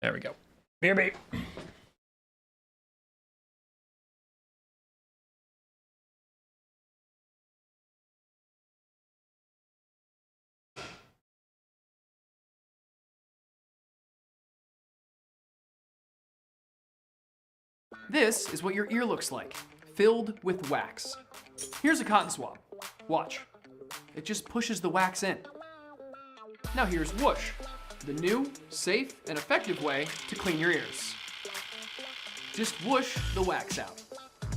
There we go. BRB. This is what your ear looks like, filled with wax. Here's a cotton swab. Watch. It just pushes the wax in. Now here's Whoosh, the new, safe, and effective way to clean your ears. Just whoosh the wax out.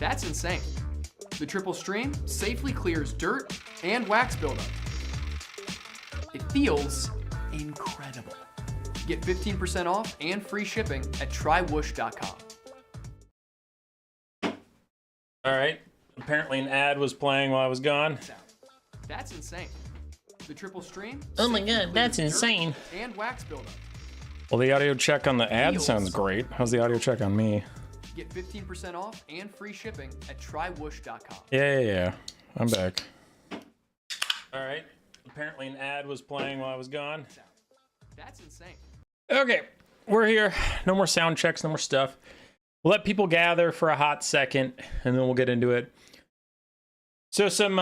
That's insane. The triple stream safely clears dirt and wax buildup. It feels incredible. Get 15% off and free shipping at trywhoosh.com. All right. Apparently an ad was playing while I was gone. That's insane. The triple stream. Oh my god, that's insane. And wax buildup. Well, the audio check on the ad sounds great. How's the audio check on me? Get 15% off and free shipping at trywhoosh.com. Yeah. I'm back. All right. Apparently an ad was playing while I was gone. That's insane. Okay, we're here. No more sound checks, no more stuff. We'll let people gather for a hot second, and then we'll get into it. So some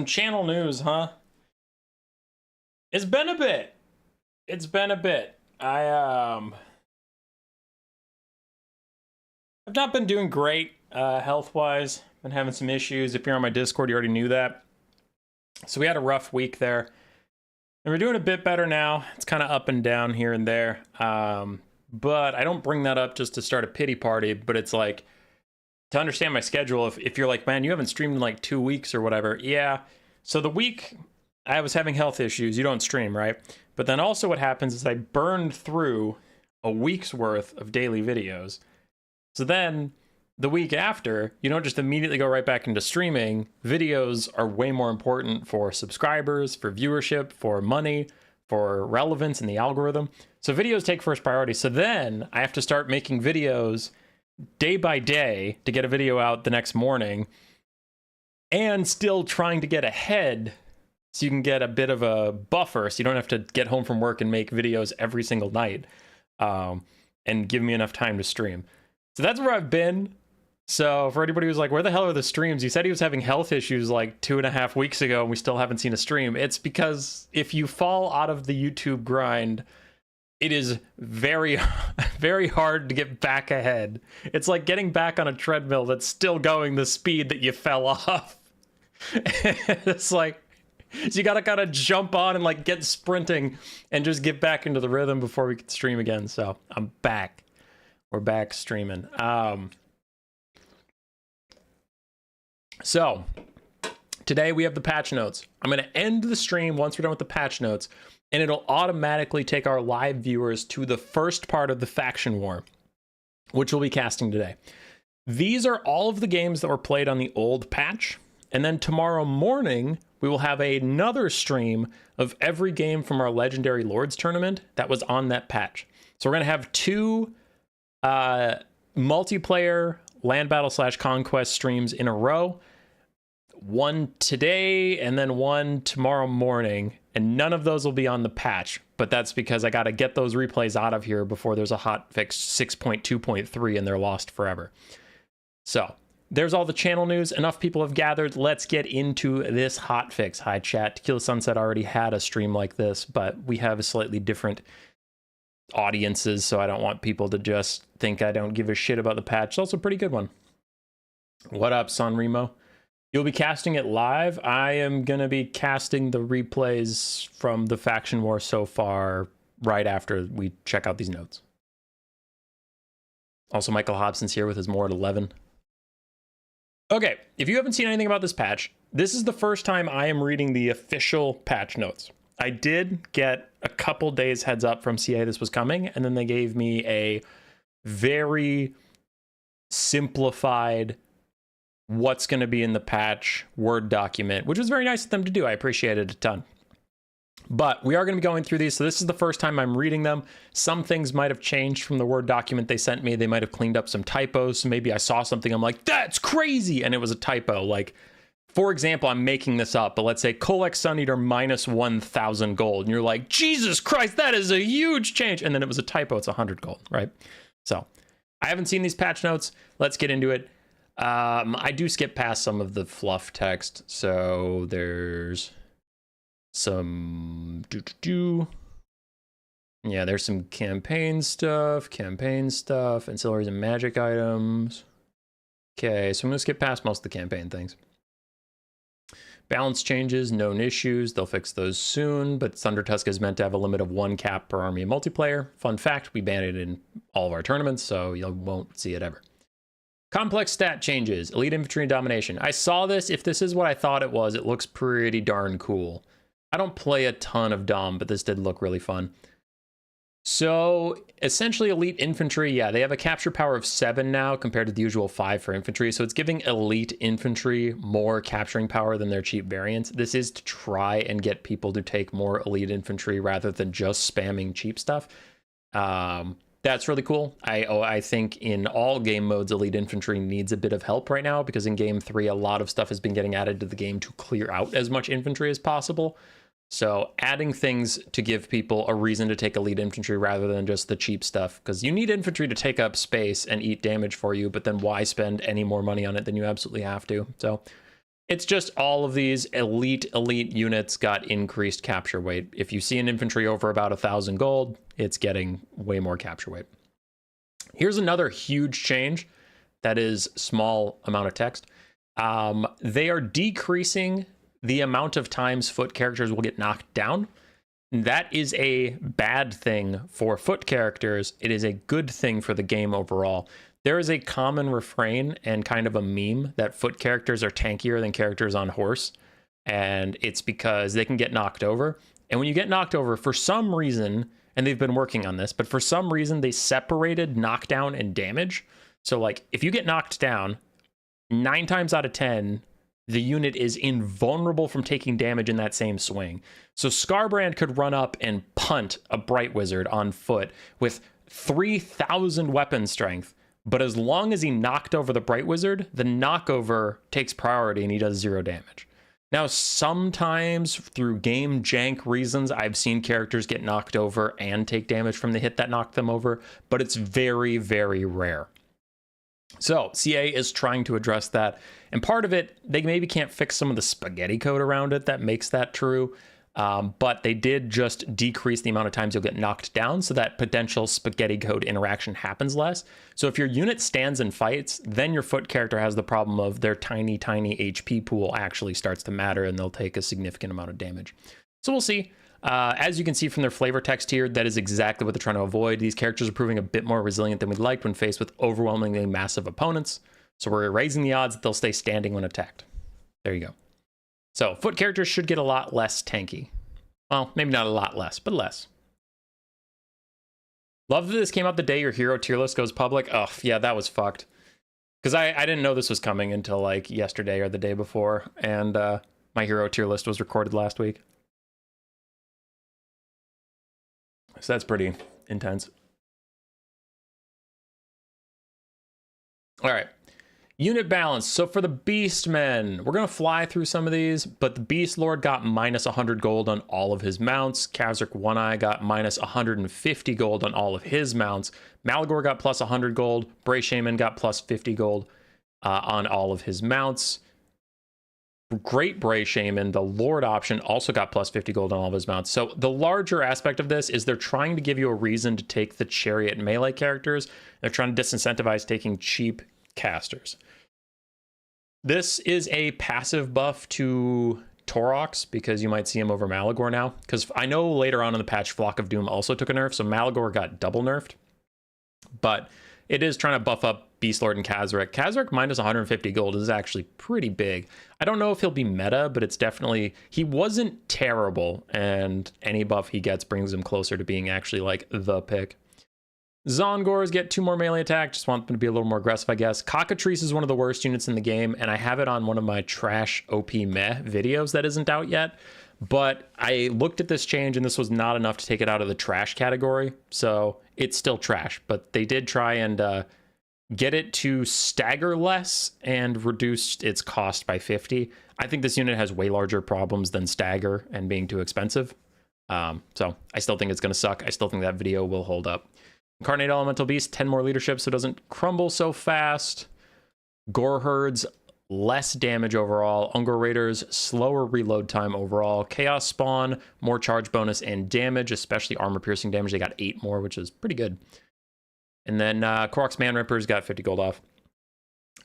channel news, huh? It's been a bit. I've not been doing great health-wise. Been having some issues. If you're on my Discord, you already knew that. So we had a rough week there. And we're doing a bit better now. It's kind of up and down here and there. But I don't bring that up just to start a pity party, but it's like, to understand my schedule, if you're like, man, you haven't streamed in like 2 weeks or whatever. Yeah. So the week I was having health issues, you don't stream, right? But then also what happens is I burned through a week's worth of daily videos. So then the week after, you don't just immediately go right back into streaming. Videos are way more important for subscribers, for viewership, for money, for relevance in the algorithm. So videos take first priority. So then I have to start making videos day by day to get a video out the next morning, and still trying to get ahead so you can get a bit of a buffer so you don't have to get home from work and make videos every single night, and give me enough time to stream. So that's where I've been. So for anybody who's like, where the hell are the streams? He said he was having health issues like 2.5 weeks ago and we still haven't seen a stream. It's because if you fall out of the YouTube grind, it is very, very hard to get back ahead. It's like getting back on a treadmill that's still going the speed that you fell off. It's like, so you gotta kind of jump on and like get sprinting and just get back into the rhythm before we can stream again. So I'm back. We're back streaming. So today we have the patch notes. I'm going to end the stream once we're done with the patch notes, and it'll automatically take our live viewers to the first part of the faction war, which we'll be casting today. These are all of the games that were played on the old patch. And then tomorrow morning, we will have another stream of every game from our Legendary Lords tournament that was on that patch. So we're going to have two multiplayer land battle / conquest streams in a row. One today and then one tomorrow morning, and none of those will be on the patch, but that's because I got to get those replays out of here before there's a hotfix 6.2.3 and they're lost forever. So there's all the channel news. Enough people have gathered. Let's get into this hotfix. Hi chat. Tequila Sunset already had a stream like this, but we have a slightly different audiences, so I don't want people to just think I don't give a shit about the patch. It's also a pretty good one. What up, Sanremo? You'll be casting it live. I am going to be casting the replays from the faction war so far right after we check out these notes. Also, Michael Hobson's here with his more at 11. Okay, if you haven't seen anything about this patch, this is the first time I am reading the official patch notes. I did get a couple days heads up from CA this was coming, and then they gave me a very simplified what's going to be in the patch Word document, which was very nice of them to do. I appreciate it a ton. But we are going to be going through these, so this is the first time I'm reading them. Some things might have changed from the Word document they sent me. They might have cleaned up some typos, so maybe I saw something, I'm like, that's crazy, and it was a typo. Like, for example, I'm making this up, but let's say Kolek Suneater minus 1,000 gold. And you're like, Jesus Christ, that is a huge change. And then it was a typo. It's 100 gold, right? So I haven't seen these patch notes. Let's get into it. I do skip past some of the fluff text. So there's some yeah, there's some campaign stuff, ancillaries and magic items. Okay, so I'm gonna skip past most of the campaign things. Balance changes, known issues, they'll fix those soon, but Thundertusk is meant to have a limit of 1 cap per army in multiplayer. Fun fact, we ban it in all of our tournaments, so you won't see it ever. Complex stat changes, elite infantry and domination. I saw this. If this is what I thought it was, it looks pretty darn cool. I don't play a ton of Dom, but this did look really fun. So essentially elite infantry, yeah, they have a capture power of 7 now compared to the usual 5 for infantry. So it's giving elite infantry more capturing power than their cheap variants. This is to try and get people to take more elite infantry rather than just spamming cheap stuff. That's really cool. I think in all game modes, elite infantry needs a bit of help right now because in game 3, a lot of stuff has been getting added to the game to clear out as much infantry as possible. So adding things to give people a reason to take elite infantry rather than just the cheap stuff, because you need infantry to take up space and eat damage for you, but then why spend any more money on it than you absolutely have to? So it's just all of these elite units got increased capture weight. If you see an infantry over about 1,000 gold, it's getting way more capture weight. Here's another huge change that is small amount of text. They are decreasing the amount of times foot characters will get knocked down. That is a bad thing for foot characters. It is a good thing for the game overall. There is a common refrain and kind of a meme that foot characters are tankier than characters on horse. And it's because they can get knocked over. And when you get knocked over, for some reason, and they've been working on this, but for some reason they separated knockdown and damage. So like if you get knocked down, 9 times out of 10, the unit is invulnerable from taking damage in that same swing. So Scarbrand could run up and punt a Bright Wizard on foot with 3,000 weapon strength, but as long as he knocked over the Bright Wizard, the knockover takes priority and he does 0 damage. Now, sometimes through game jank reasons, I've seen characters get knocked over and take damage from the hit that knocked them over, but it's very, very rare. So CA is trying to address that. And part of it, they maybe can't fix some of the spaghetti code around it that makes that true. But they did just decrease the amount of times you'll get knocked down so that potential spaghetti code interaction happens less. So if your unit stands and fights, then your foot character has the problem of their tiny HP pool actually starts to matter and they'll take a significant amount of damage. So we'll see. As you can see from their flavor text here, that is exactly what they're trying to avoid. These characters are proving a bit more resilient than we'd liked when faced with overwhelmingly massive opponents. So we're raising the odds that they'll stay standing when attacked. There you go. So foot characters should get a lot less tanky. Well, maybe not a lot less, but less. Love that this came out the day your hero tier list goes public. Oh, yeah, that was fucked. Because I didn't know this was coming until like yesterday or the day before. And my hero tier list was recorded last week. So that's pretty intense. All right. Unit balance. So for the Beastmen, we're going to fly through some of these, but the Beast Lord got minus 100 gold on all of his mounts. Khazrak One Eye got minus 150 gold on all of his mounts. Malagor got plus 100 gold. Bray Shaman got plus 50 gold on all of his mounts. Great Bray Shaman, the Lord option, also got plus 50 gold on all of his mounts. So the larger aspect of this is they're trying to give you a reason to take the Chariot melee characters. They're trying to disincentivize taking cheap casters. This is a passive buff to Torox because you might see him over Malagor now. Because I know later on in the patch, Flock of Doom also took a nerf, so Malagor got double nerfed. But it is trying to buff up Beast Lord and Khazrak. Khazrak minus 150 gold is actually pretty big. I don't know if he'll be meta, but it's definitely... He wasn't terrible, and any buff he gets brings him closer to being actually, like, the pick. Zongors get 2 more melee attack. Just want them to be a little more aggressive, I guess. Cockatrice is one of the worst units in the game, and I have it on one of my trash OP meh videos that isn't out yet. But I looked at this change, and this was not enough to take it out of the trash category. So it's still trash, but they did try and get it to stagger less and reduce its cost by 50. I think this unit has way larger problems than Stagger and being too expensive. So I still think it's going to suck. I still think that video will hold up. Incarnate Elemental Beast, 10 more leadership so it doesn't crumble so fast. Gore Herds, less damage overall. Ungor Raiders, slower reload time overall. Chaos Spawn, more charge bonus and damage, especially armor piercing damage. They got 8 more, which is pretty good. And then Korok's Man Rippers got 50 gold off.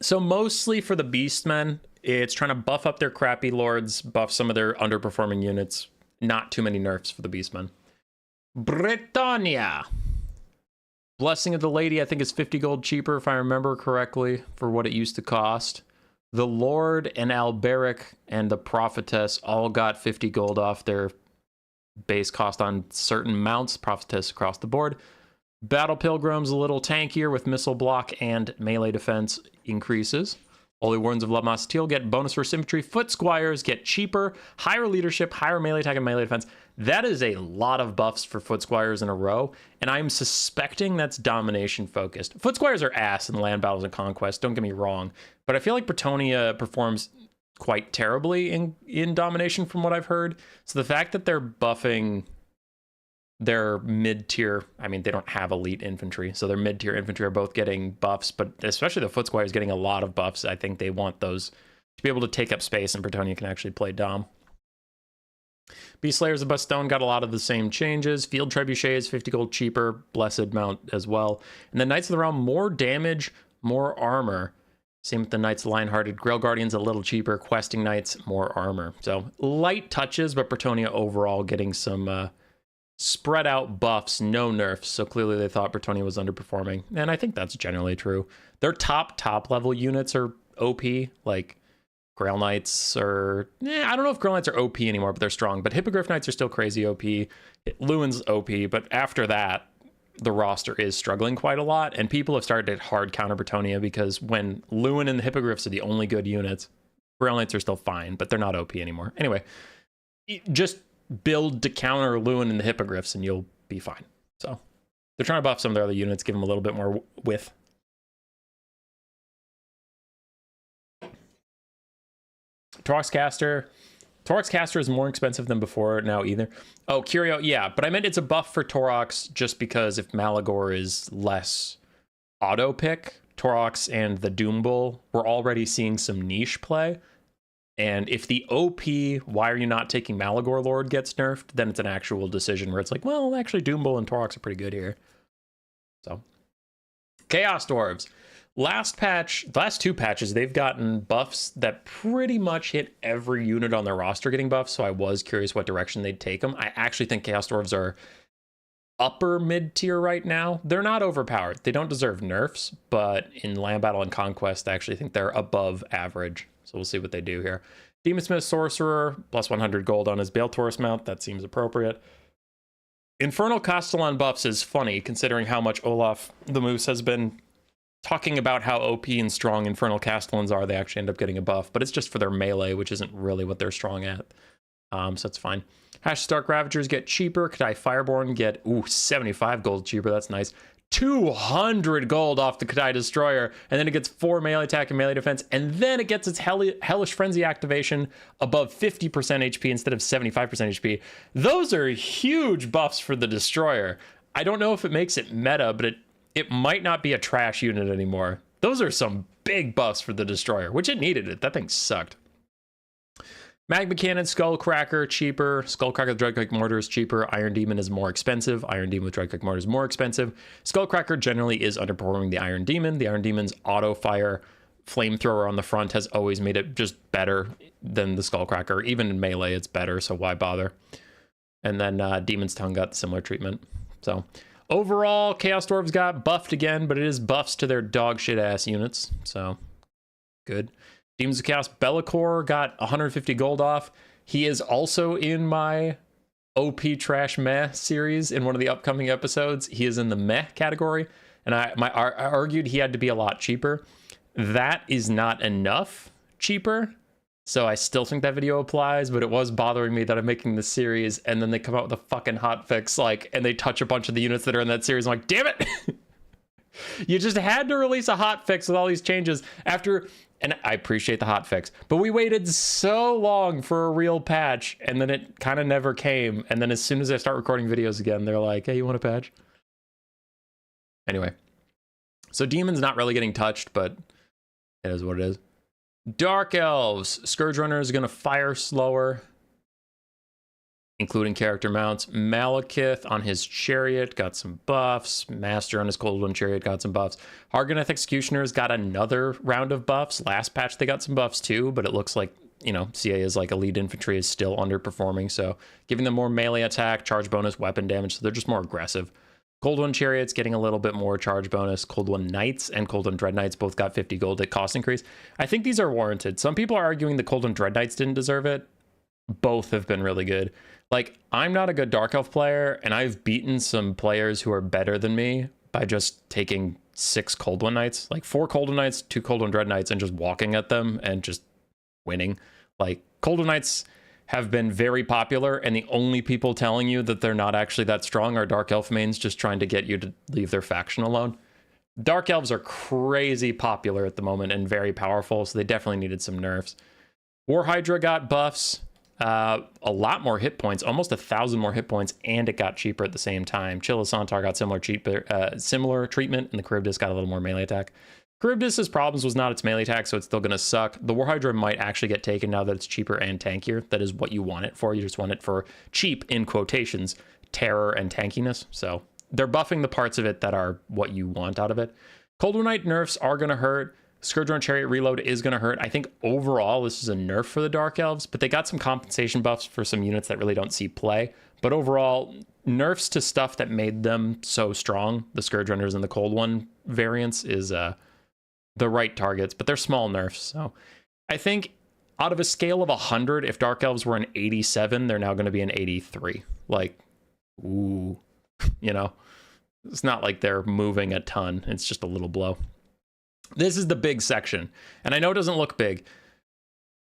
So mostly for the Beastmen, it's trying to buff up their crappy lords, buff some of their underperforming units. Not too many nerfs for the Beastmen. Bretonnia. Blessing of the Lady, I think, is 50 gold cheaper, if I remember correctly, for what it used to cost. The Lord and Alberic and the Prophetess all got 50 gold off their base cost on certain mounts. Prophetess across the board. Battle Pilgrims a little tankier with missile block and melee defense increases. Holy Wardens of Lamasteel get bonus for symmetry. Foot Squires get cheaper, higher leadership, higher melee attack and melee defense. That is a lot of buffs for Foot Squires in a row, and I'm suspecting that's domination focused. Foot Squires are ass in land battles and conquest, don't get me wrong, but I feel like Bretonnia performs quite terribly in domination from what I've heard. So the fact that they're buffing their mid-tier, I mean, they don't have elite infantry, so their mid-tier infantry are both getting buffs, but especially the Foot Squire is getting a lot of buffs. I think they want those to be able to take up space, and Bretonnia can actually play Dom. Beast Slayers of Bastone got a lot of the same changes. Field Trebuchet is 50 gold cheaper, Blessed Mount as well. And then Knights of the Realm, more damage, more armor. Same with the Knights of Lionhearted. Grail Guardians a little cheaper, Questing Knights, more armor. So light touches, but Bretonnia overall getting some spread out buffs, no nerfs. So clearly they thought Bretonnia was underperforming. And I think that's generally true. Their top level units are OP, like Grail Knights are, I don't know if Grail Knights are OP anymore, but they're strong. But Hippogriff Knights are still crazy OP. Lewin's OP, but after that, the roster is struggling quite a lot. And people have started to hard counter Bretonnia because when Lewin and the Hippogriffs are the only good units, Grail Knights are still fine, but they're not OP anymore. Anyway, just build to counter Lewin and the Hippogriffs and you'll be fine. So they're trying to buff some of their other units, give them a little bit more width. Torok's Caster is more expensive than before now either. Oh, Curio, yeah, but I meant it's a buff for Torok's just because if Malagor is less auto pick, Torok's and the Doom Bull, we're already seeing some niche play. And if the OP, why are you not taking Malagor Lord gets nerfed, then it's an actual decision where it's like, well, actually Doom Bull and Torok's are pretty good here. So, Chaos Dwarves. Last two patches, they've gotten buffs that pretty much hit every unit on their roster getting buffs, so I was curious what direction they'd take them. I actually think Chaos Dwarves are upper mid-tier right now. They're not overpowered. They don't deserve nerfs, but in Land Battle and Conquest, I actually think they're above average. So we'll see what they do here. Demonsmith Sorcerer, plus 100 gold on his Bale Taurus mount. That seems appropriate. Infernal Castellan buffs is funny, considering how much Olaf the Moose has been talking about how OP and strong Infernal Castellans are. They actually end up getting a buff, but it's just for their melee, which isn't really what they're strong at. So it's fine. Stark Ravagers get cheaper. Cathay Fireborn get, 75 gold cheaper. That's nice. 200 gold off the Cathay Destroyer, and then it gets 4 melee attack and melee defense, and then it gets its Hellish Frenzy activation above 50% HP instead of 75% HP. Those are huge buffs for the Destroyer. I don't know if it makes it meta, but it might not be a trash unit anymore. Those are some big buffs for the Destroyer, which it needed it. That thing sucked. Magma Cannon, Skullcracker, cheaper. Skullcracker with Dreadquake Mortar is cheaper. Iron Demon is more expensive. Iron Demon with Dreadquake Mortar is more expensive. Skullcracker generally is underperforming the Iron Demon. The Iron Demon's auto-fire flamethrower on the front has always made it just better than the Skullcracker. Even in melee, it's better, so why bother? And then Demon's Tongue got similar treatment. So overall, Chaos Dwarves got buffed again, but it is buffs to their dog shit ass units. So good. Demons of Chaos Be'lakor got 150 gold off. He is also in my OP Trash Meh series in one of the upcoming episodes. He is in the Meh category, and I argued he had to be a lot cheaper. That is not enough cheaper, so I still think that video applies, but it was bothering me that I'm making this series, and then they come out with a fucking hotfix, and they touch a bunch of the units that are in that series. I'm like, damn it! You just had to release a hotfix with all these changes after And I appreciate the hotfix, but we waited so long for a real patch, and then it kind of never came. And then as soon as I start recording videos again, they're like, hey, you want a patch? Anyway, so Demon's not really getting touched, but it is what it is. Dark Elves. Scourge Runner is going to fire slower, including character mounts. Malekith on his chariot got some buffs. Master on his Cold One chariot got some buffs. Hargoneth Executioners got another round of buffs. Last patch they got some buffs too, but it looks like, you know, CA is like elite infantry is still underperforming, so giving them more melee attack, charge bonus, weapon damage, so they're just more aggressive. Cold One Chariots getting a little bit more charge bonus. Cold One Knights and Cold One Dread Knights both got 50 gold at cost increase. I think these are warranted. Some people are arguing the Cold One Dread Knights didn't deserve it. Both have been really good. Like, I'm not a good Dark Elf player, and I've beaten some players who are better than me by just taking 6 Cold One Knights, like 4 Cold One Knights, 2 Cold One Dread Knights, and just walking at them and just winning. Like, Cold One Knights have been very popular, and the only people telling you that they're not actually that strong are Dark Elf mains just trying to get you to leave their faction alone. Dark Elves are crazy popular at the moment and very powerful, so they definitely needed some nerfs. War Hydra got buffs, a lot more hit points, almost 1,000 more hit points, and it got cheaper at the same time. Chilisantar got similar treatment, and the Charybdis got a little more melee attack. Charybdis' problems was not its melee attack, so it's still going to suck. The War Hydra might actually get taken now that it's cheaper and tankier. That is what you want it for. You just want it for cheap, in quotations, terror and tankiness. So they're buffing the parts of it that are what you want out of it. Cold One Knight nerfs are going to hurt. Scourge Runner Chariot reload is going to hurt. I think overall this is a nerf for the Dark Elves, but they got some compensation buffs for some units that really don't see play. But overall, nerfs to stuff that made them so strong, the Scourge Runners and the Cold One variants, is the right targets, but they're small nerfs. So I think out of a scale of 100, if Dark Elves were an 87, they're now going to be an 83. Like, ooh, you know, it's not like they're moving a ton. It's just a little blow. This is the big section, and I know it doesn't look big.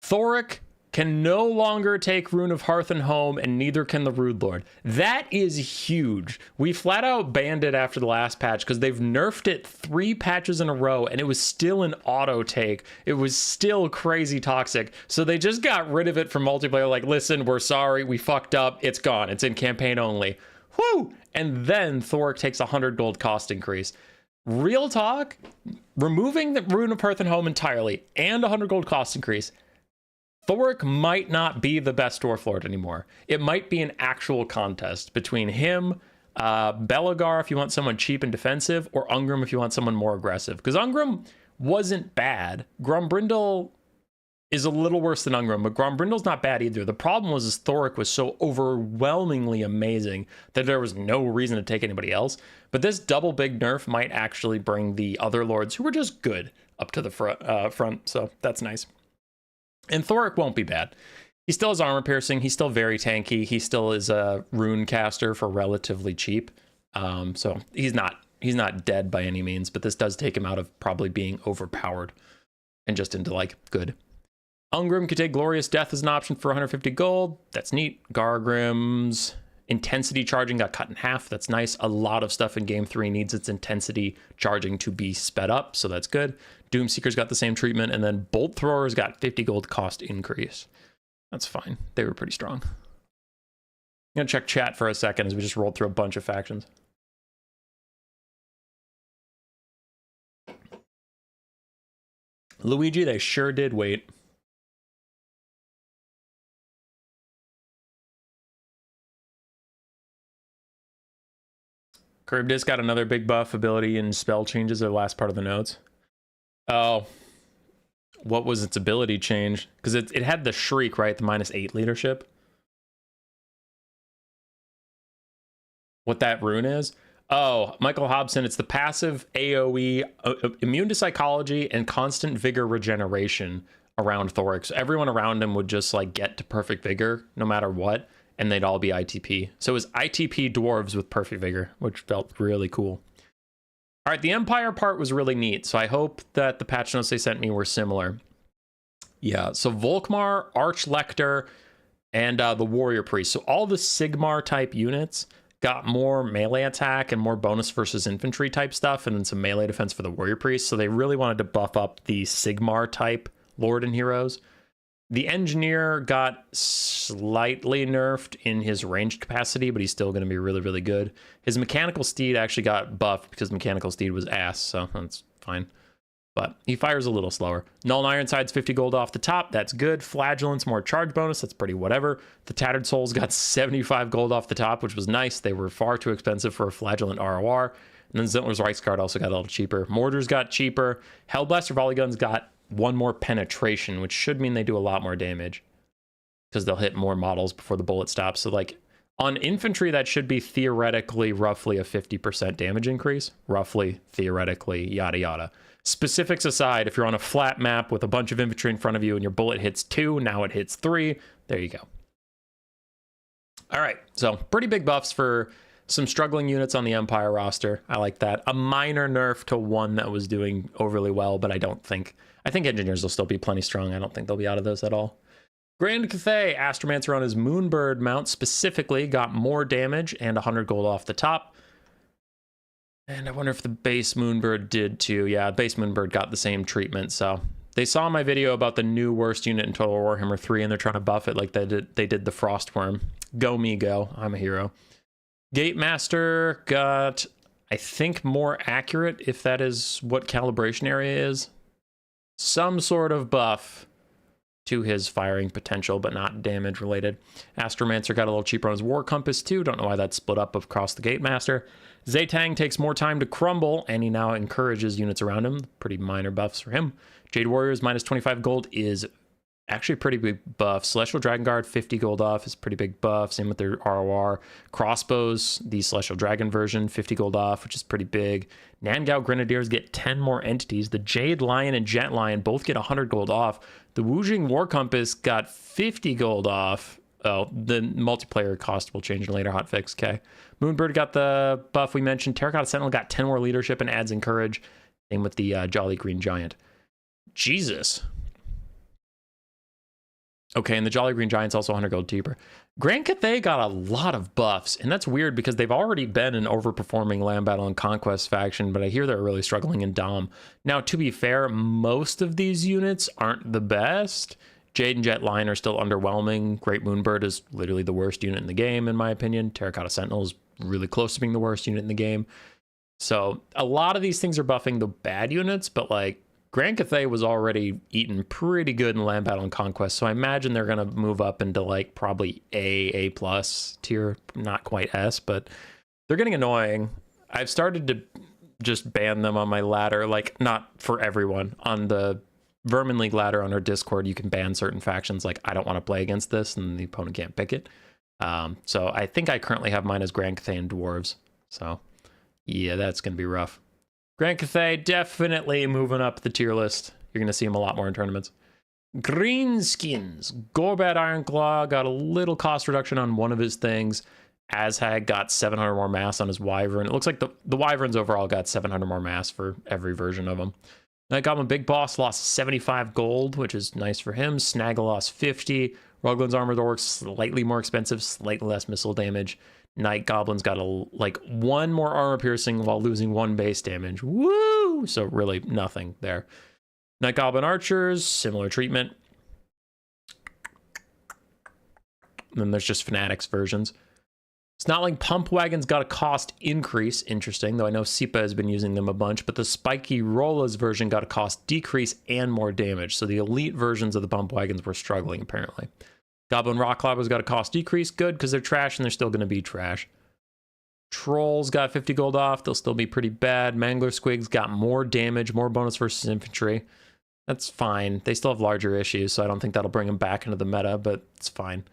Thoric can no longer take Rune of Hearth and Home, and neither can the Rude Lord. That is huge. We flat out banned it after the last patch because they've nerfed it 3 patches in a row, and it was still an auto take. It was still crazy toxic. So they just got rid of it from multiplayer. Like, listen, we're sorry, we fucked up. It's gone. It's in campaign only. Whoo! And then Thoric takes 100 gold cost increase. Real talk, removing the Rune of Hearth and Home entirely and 100 gold cost increase, Thoric might not be the best Dwarf Lord anymore. It might be an actual contest between him, Belagar if you want someone cheap and defensive, or Ungrim if you want someone more aggressive. Because Ungrim wasn't bad. Grombrindal is a little worse than Ungrim, but Grombrindal's not bad either. The problem was Thoric was so overwhelmingly amazing that there was no reason to take anybody else. But this double big nerf might actually bring the other lords who were just good up to the front, so that's nice. And Thoric won't be bad. He still has armor piercing. He's still very tanky. He still is a rune caster for relatively cheap. So he's not dead by any means, but this does take him out of probably being overpowered and just into like good. Ungrim could take Glorious Death as an option for 150 gold. That's neat. Gargrim's intensity charging got cut in half. That's nice. A lot of stuff in game 3 needs its intensity charging to be sped up, so that's good. Doomseeker's got the same treatment, and then Bolt Throwers got 50 gold cost increase. That's fine. They were pretty strong. I'm gonna check chat for a second as we just rolled through a bunch of factions. Luigi, they sure did wait. Charybdis got another big buff ability and spell changes are the last part of the notes. Oh, what was its ability change? Because it had the Shriek, right? The -8 leadership. What that rune is? Oh, Michael Hobson, it's the passive AoE, immune to psychology and constant vigor regeneration around Thoric. So everyone around him would just like get to perfect vigor no matter what, and they'd all be ITP. So it was ITP dwarves with perfect vigor, which felt really cool. All right, the Empire part was really neat, so I hope that the patch notes they sent me were similar. Yeah, so Volkmar, Archlector, and the Warrior Priest. So all the Sigmar type units got more melee attack and more bonus versus infantry type stuff, and then some melee defense for the Warrior Priest. So they really wanted to buff up the Sigmar type Lord and heroes. The engineer got slightly nerfed in his ranged capacity, but he's still going to be really, really good. His mechanical steed actually got buffed because mechanical steed was ass, so that's fine. But he fires a little slower. Null and Ironside's 50 gold off the top. That's good. Flagellant's more charge bonus. That's pretty whatever. The Tattered Souls got 75 gold off the top, which was nice. They were far too expensive for a Flagellant ROR. And then Zintler's Reichsguard also got a little cheaper. Mortars got cheaper. Hellblaster Volley Guns got one more penetration, which should mean they do a lot more damage because they'll hit more models before the bullet stops. So like on infantry, that should be theoretically roughly a 50% damage increase. Roughly, theoretically, yada yada. Specifics aside, if you're on a flat map with a bunch of infantry in front of you and your bullet hits 2, now it hits 3, there you go. All right, so pretty big buffs for some struggling units on the Empire roster. I like that. A minor nerf to one that was doing overly well, but I think engineers will still be plenty strong. I don't think they'll be out of those at all. Grand Cathay, Astromancer on his Moonbird mount specifically got more damage and 100 gold off the top. And I wonder if the base Moonbird did too. Yeah, base Moonbird got the same treatment. So they saw my video about the new worst unit in Total Warhammer 3, and they're trying to buff it like they did the Frostworm. Go me, go. I'm a hero. Gatemaster got, I think, more accurate, if that is what calibration area is. Some sort of buff to his firing potential, but not damage related. Astromancer got a little cheaper on his War Compass too. Don't know why that's split up across the Gatemaster. Zaytang takes more time to crumble, and he now encourages units around him. Pretty minor buffs for him. Jade Warriors minus 25 gold is actually a pretty big buff. Celestial Dragon Guard 50 gold off is pretty big buff. Same with their ROR. Crossbows, the Celestial Dragon version, 50 gold off, which is pretty big. Nangao Grenadiers get 10 more entities. The Jade Lion and Jet Lion both get 100 gold off. The Wujing War Compass got 50 gold off. Oh, the multiplayer cost will change in later hotfix. Okay. Moonbird got the buff we mentioned. Terracotta Sentinel got 10 more leadership and adds encourage. Same with the Jolly Green Giant. Jesus. Okay, and the Jolly Green Giant's also 100 gold cheaper. Grand Cathay got a lot of buffs, and that's weird because they've already been an overperforming Land Battle and Conquest faction, but I hear they're really struggling in Dom. Now, to be fair, most of these units aren't the best. Jade and Jet Lion are still underwhelming. Great Moonbird is literally the worst unit in the game, in my opinion. Terracotta Sentinel is really close to being the worst unit in the game. So a lot of these things are buffing the bad units, but like Grand Cathay was already eating pretty good in Land Battle and Conquest, so I imagine they're going to move up into like probably A+ tier, not quite S, but they're getting annoying. I've started to just ban them on my ladder, like not for everyone. On the Vermin League ladder on our Discord, you can ban certain factions, like I don't want to play against this, and the opponent can't pick it. So I think I currently have mine as Grand Cathay and Dwarves. So yeah, that's going to be rough. Grand Cathay definitely moving up the tier list. You're going to see him a lot more in tournaments. Greenskins. Gorbad Ironclaw got a little cost reduction on one of his things. Azhag got 700 more mass on his Wyvern. It looks like the Wyverns overall got 700 more mass for every version of them. Night Goblin Big Boss lost 75 gold, which is nice for him. Snaggle lost 50. Ruglin's Armored Orcs slightly more expensive, slightly less missile damage. Night Goblin's got like one more armor piercing while losing 1 base damage. Woo! So really nothing there. Night Goblin Archers, similar treatment. And then there's just Fanatics versions. Snotling Pump Wagons got a cost increase. Interesting, though I know Sipa has been using them a bunch, but the Spiky Rolla's version got a cost decrease and more damage. So the elite versions of the Pump Wagons were struggling, apparently. Goblin Rock Lobbers got a cost decrease. Good, because they're trash and they're still going to be trash. Trolls got 50 gold off. They'll still be pretty bad. Mangler Squigs got more damage, more bonus versus infantry. That's fine. They still have larger issues, so I don't think that'll bring them back into the meta, but it's fine.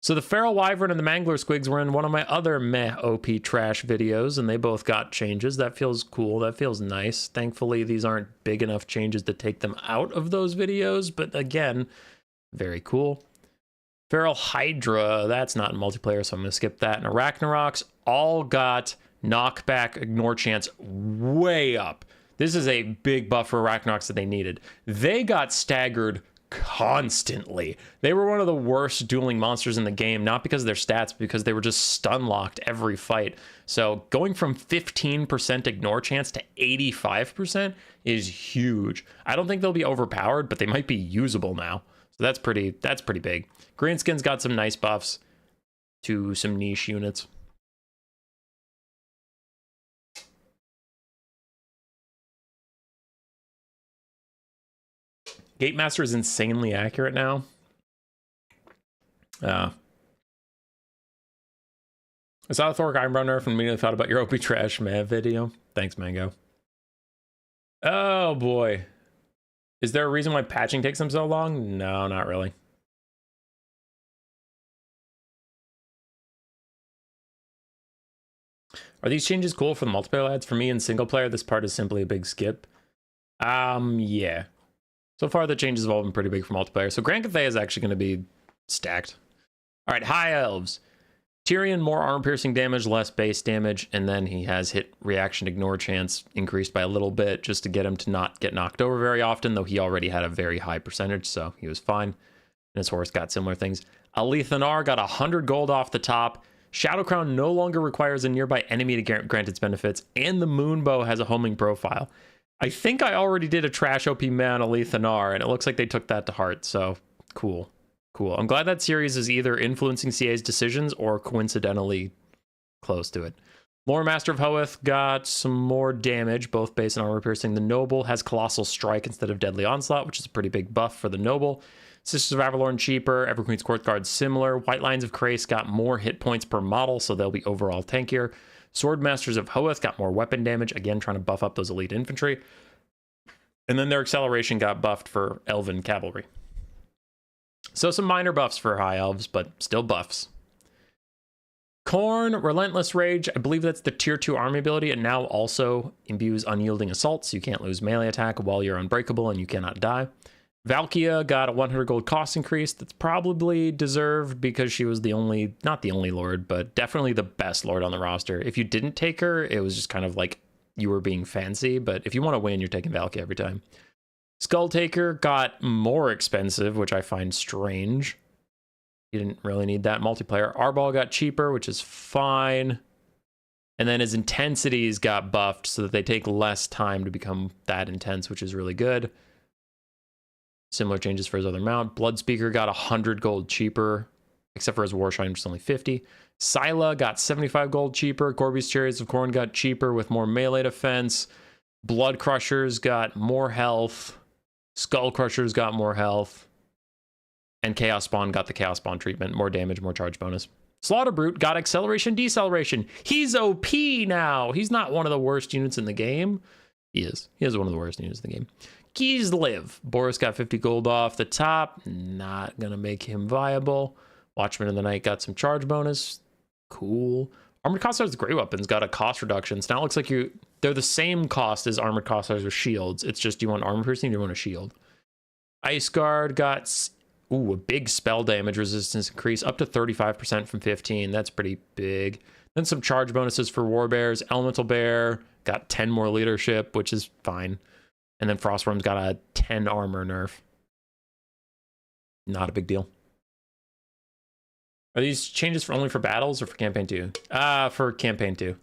So the Feral Wyvern and the Mangler Squigs were in one of my other meh OP trash videos, and they both got changes. That feels cool. That feels nice. Thankfully, these aren't big enough changes to take them out of those videos, but again, very cool. Feral Hydra, that's not in multiplayer, so I'm going to skip that. And Arachnaroks all got knockback ignore chance way up. This is a big buff for Arachnaroks that they needed. They got staggered constantly. They were one of the worst dueling monsters in the game, not because of their stats, but because they were just stun locked every fight. So going from 15% ignore chance to 85% is huge. I don't think they'll be overpowered, but they might be usable now. So that's pretty big. Greenskins got some nice buffs to some niche units. Gatemaster is insanely accurate now. I saw the Thor eyebrow nerf and immediately thought about your OP Trash Mav video. Thanks, Mango. Oh boy. Is there a reason why patching takes them so long? No, not really. Are these changes cool for the multiplayer lads? For me in single player, this part is simply a big skip. Yeah. So far, the changes have all been pretty big for multiplayer. So Grand Cathay is actually going to be stacked. All right, High Elves. Tyrion, more armor-piercing damage, less base damage, and then he has hit reaction ignore chance increased by a little bit just to get him to not get knocked over very often, though he already had a very high percentage, so he was fine. And his horse got similar things. Alethanar got 100 gold off the top. Shadow Crown no longer requires a nearby enemy to grant its benefits, and the Moonbow has a homing profile. I think I already did a trash OP man Alethanar, and it looks like they took that to heart, so cool. Cool. I'm glad that series is either influencing CA's decisions or coincidentally close to it. Lore Master of Hoeth got some more damage, both base and armor piercing. The Noble has Colossal Strike instead of Deadly Onslaught, which is a pretty big buff for the Noble. Sisters of Avalorn cheaper, Everqueen's Court Guard similar. White Lines of Krace got more hit points per model, so they'll be overall tankier. Sword Masters of Hoeth got more weapon damage, again trying to buff up those elite infantry. And then their acceleration got buffed for Elven Cavalry. So some minor buffs for High Elves, but still buffs. Khorne, Relentless Rage, I believe that's the tier 2 army ability. It now also imbues Unyielding Assault, so you can't lose melee attack while you're unbreakable and you cannot die. Valkia got a 100 gold cost increase. That's probably deserved because she was not the only lord, but definitely the best lord on the roster. If you didn't take her, it was just kind of like you were being fancy, but if you want to win, you're taking Valkia every time. Skull Taker got more expensive, which I find strange. You didn't really need that multiplayer. Arbol got cheaper, which is fine. And then his intensities got buffed so that they take less time to become that intense, which is really good. Similar changes for his other mount. Bloodspeaker got 100 gold cheaper, except for his Warshine, which is only 50. Scylla got 75 gold cheaper. Corby's Chariots of Khorne got cheaper with more melee defense. Blood Crushers got more health. Skull Crushers got more health. And Chaos Spawn got the Chaos Spawn treatment. More damage, more charge bonus. Slaughter Brute got acceleration, deceleration. He's OP now. He's not one of the worst units in the game. He is. He is one of the worst units in the game. Kislev. Boris got 50 gold off the top. Not going to make him viable. Watchman of the Night got some charge bonus. Cool. Armored Cossars with great weapons got a cost reduction. So now it looks like they're the same cost as Armored Cossars with shields. It's just, do you want armor piercing or do you want a shield? Ice Guard got a big spell damage resistance increase up to 35% from 15. That's pretty big. Then some charge bonuses for Warbears. Elemental Bear got 10 more leadership, which is fine. And then Frostworm's got a 10 armor nerf. Not a big deal. Are these changes only for battles or for campaign 2? For campaign 2.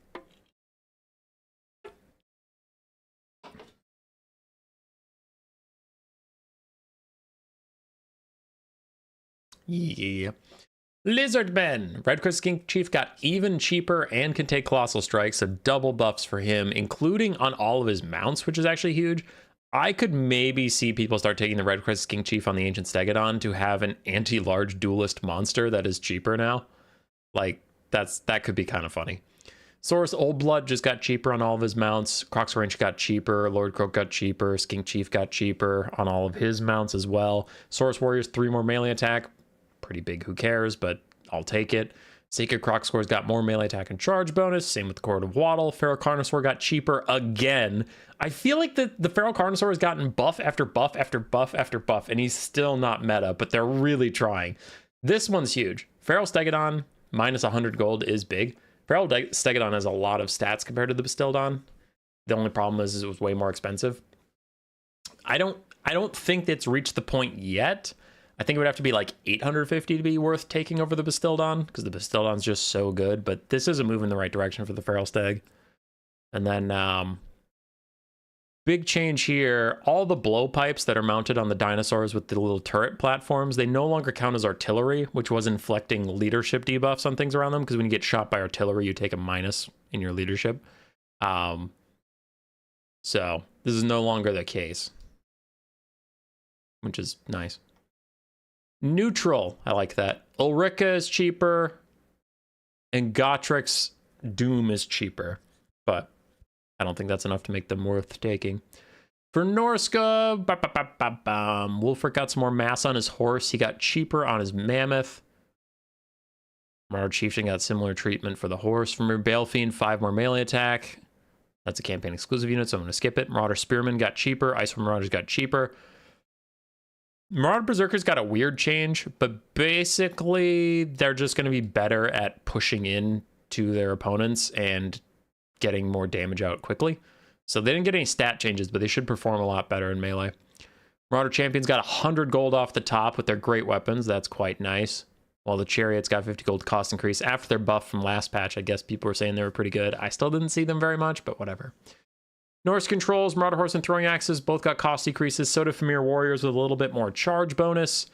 Yeah. Lizardmen. Red Crest Skink Chief got even cheaper and can take Colossal Strikes, so double buffs for him, including on all of his mounts, which is actually huge. I could maybe see people start taking the Red Crest Skink Chief on the Ancient Stegodon to have an anti-large duelist monster that is cheaper now. Like, that could be kind of funny. Saurus Old Blood just got cheaper on all of his mounts. Croc's Wrench got cheaper. Lord Croak got cheaper. Skink Chief got cheaper on all of his mounts as well. Saurus Warriors 3 more melee attack. Pretty big, who cares, but I'll take it. Sacred Croc Scores got more melee attack and charge bonus. Same with the Court of Waddle. Feral Carnosaur got cheaper again. I feel like the Feral Carnosaur has gotten buff after buff after buff after buff, and he's still not meta, but they're really trying. This one's huge. Feral Stegodon minus 100 gold is big. Feral Stegodon has a lot of stats compared to the Bastildon. The only problem is it was way more expensive. I I don't think it's reached the point yet. I think it would have to be like 850 to be worth taking over the Bastildon, because the Bastildon's just so good. But this is a move in the right direction for the Feral Stag. And then big change here. All the blowpipes that are mounted on the dinosaurs with the little turret platforms, they no longer count as artillery, which was inflicting leadership debuffs on things around them, because when you get shot by artillery, you take a minus in your leadership. So this is no longer the case, which is nice. Neutral, I like that. Ulrika is cheaper, and Gotrik's Doom is cheaper, but I don't think that's enough to make them worth taking. For Norsca, Wulfric got some more mass on his horse. He got cheaper on his mammoth. Marauder Chieftain got similar treatment for the horse. From your Balefiend, 5 more melee attack. That's a campaign exclusive unit, so I'm going to skip it. Marauder Spearman got cheaper. Icewind Marauders got cheaper. Marauder Berserkers got a weird change, but basically they're just going to be better at pushing in to their opponents and getting more damage out quickly. So they didn't get any stat changes, but they should perform a lot better in melee. Marauder Champions got 100 gold off the top with their great weapons. That's quite nice. While the Chariots got 50 gold cost increase after their buff from last patch. I guess people were saying they were pretty good. I still didn't see them very much, but whatever. Norse Controls, Marauder Horse and Throwing Axes both got cost decreases. So did Famir Warriors with a little bit more charge bonus.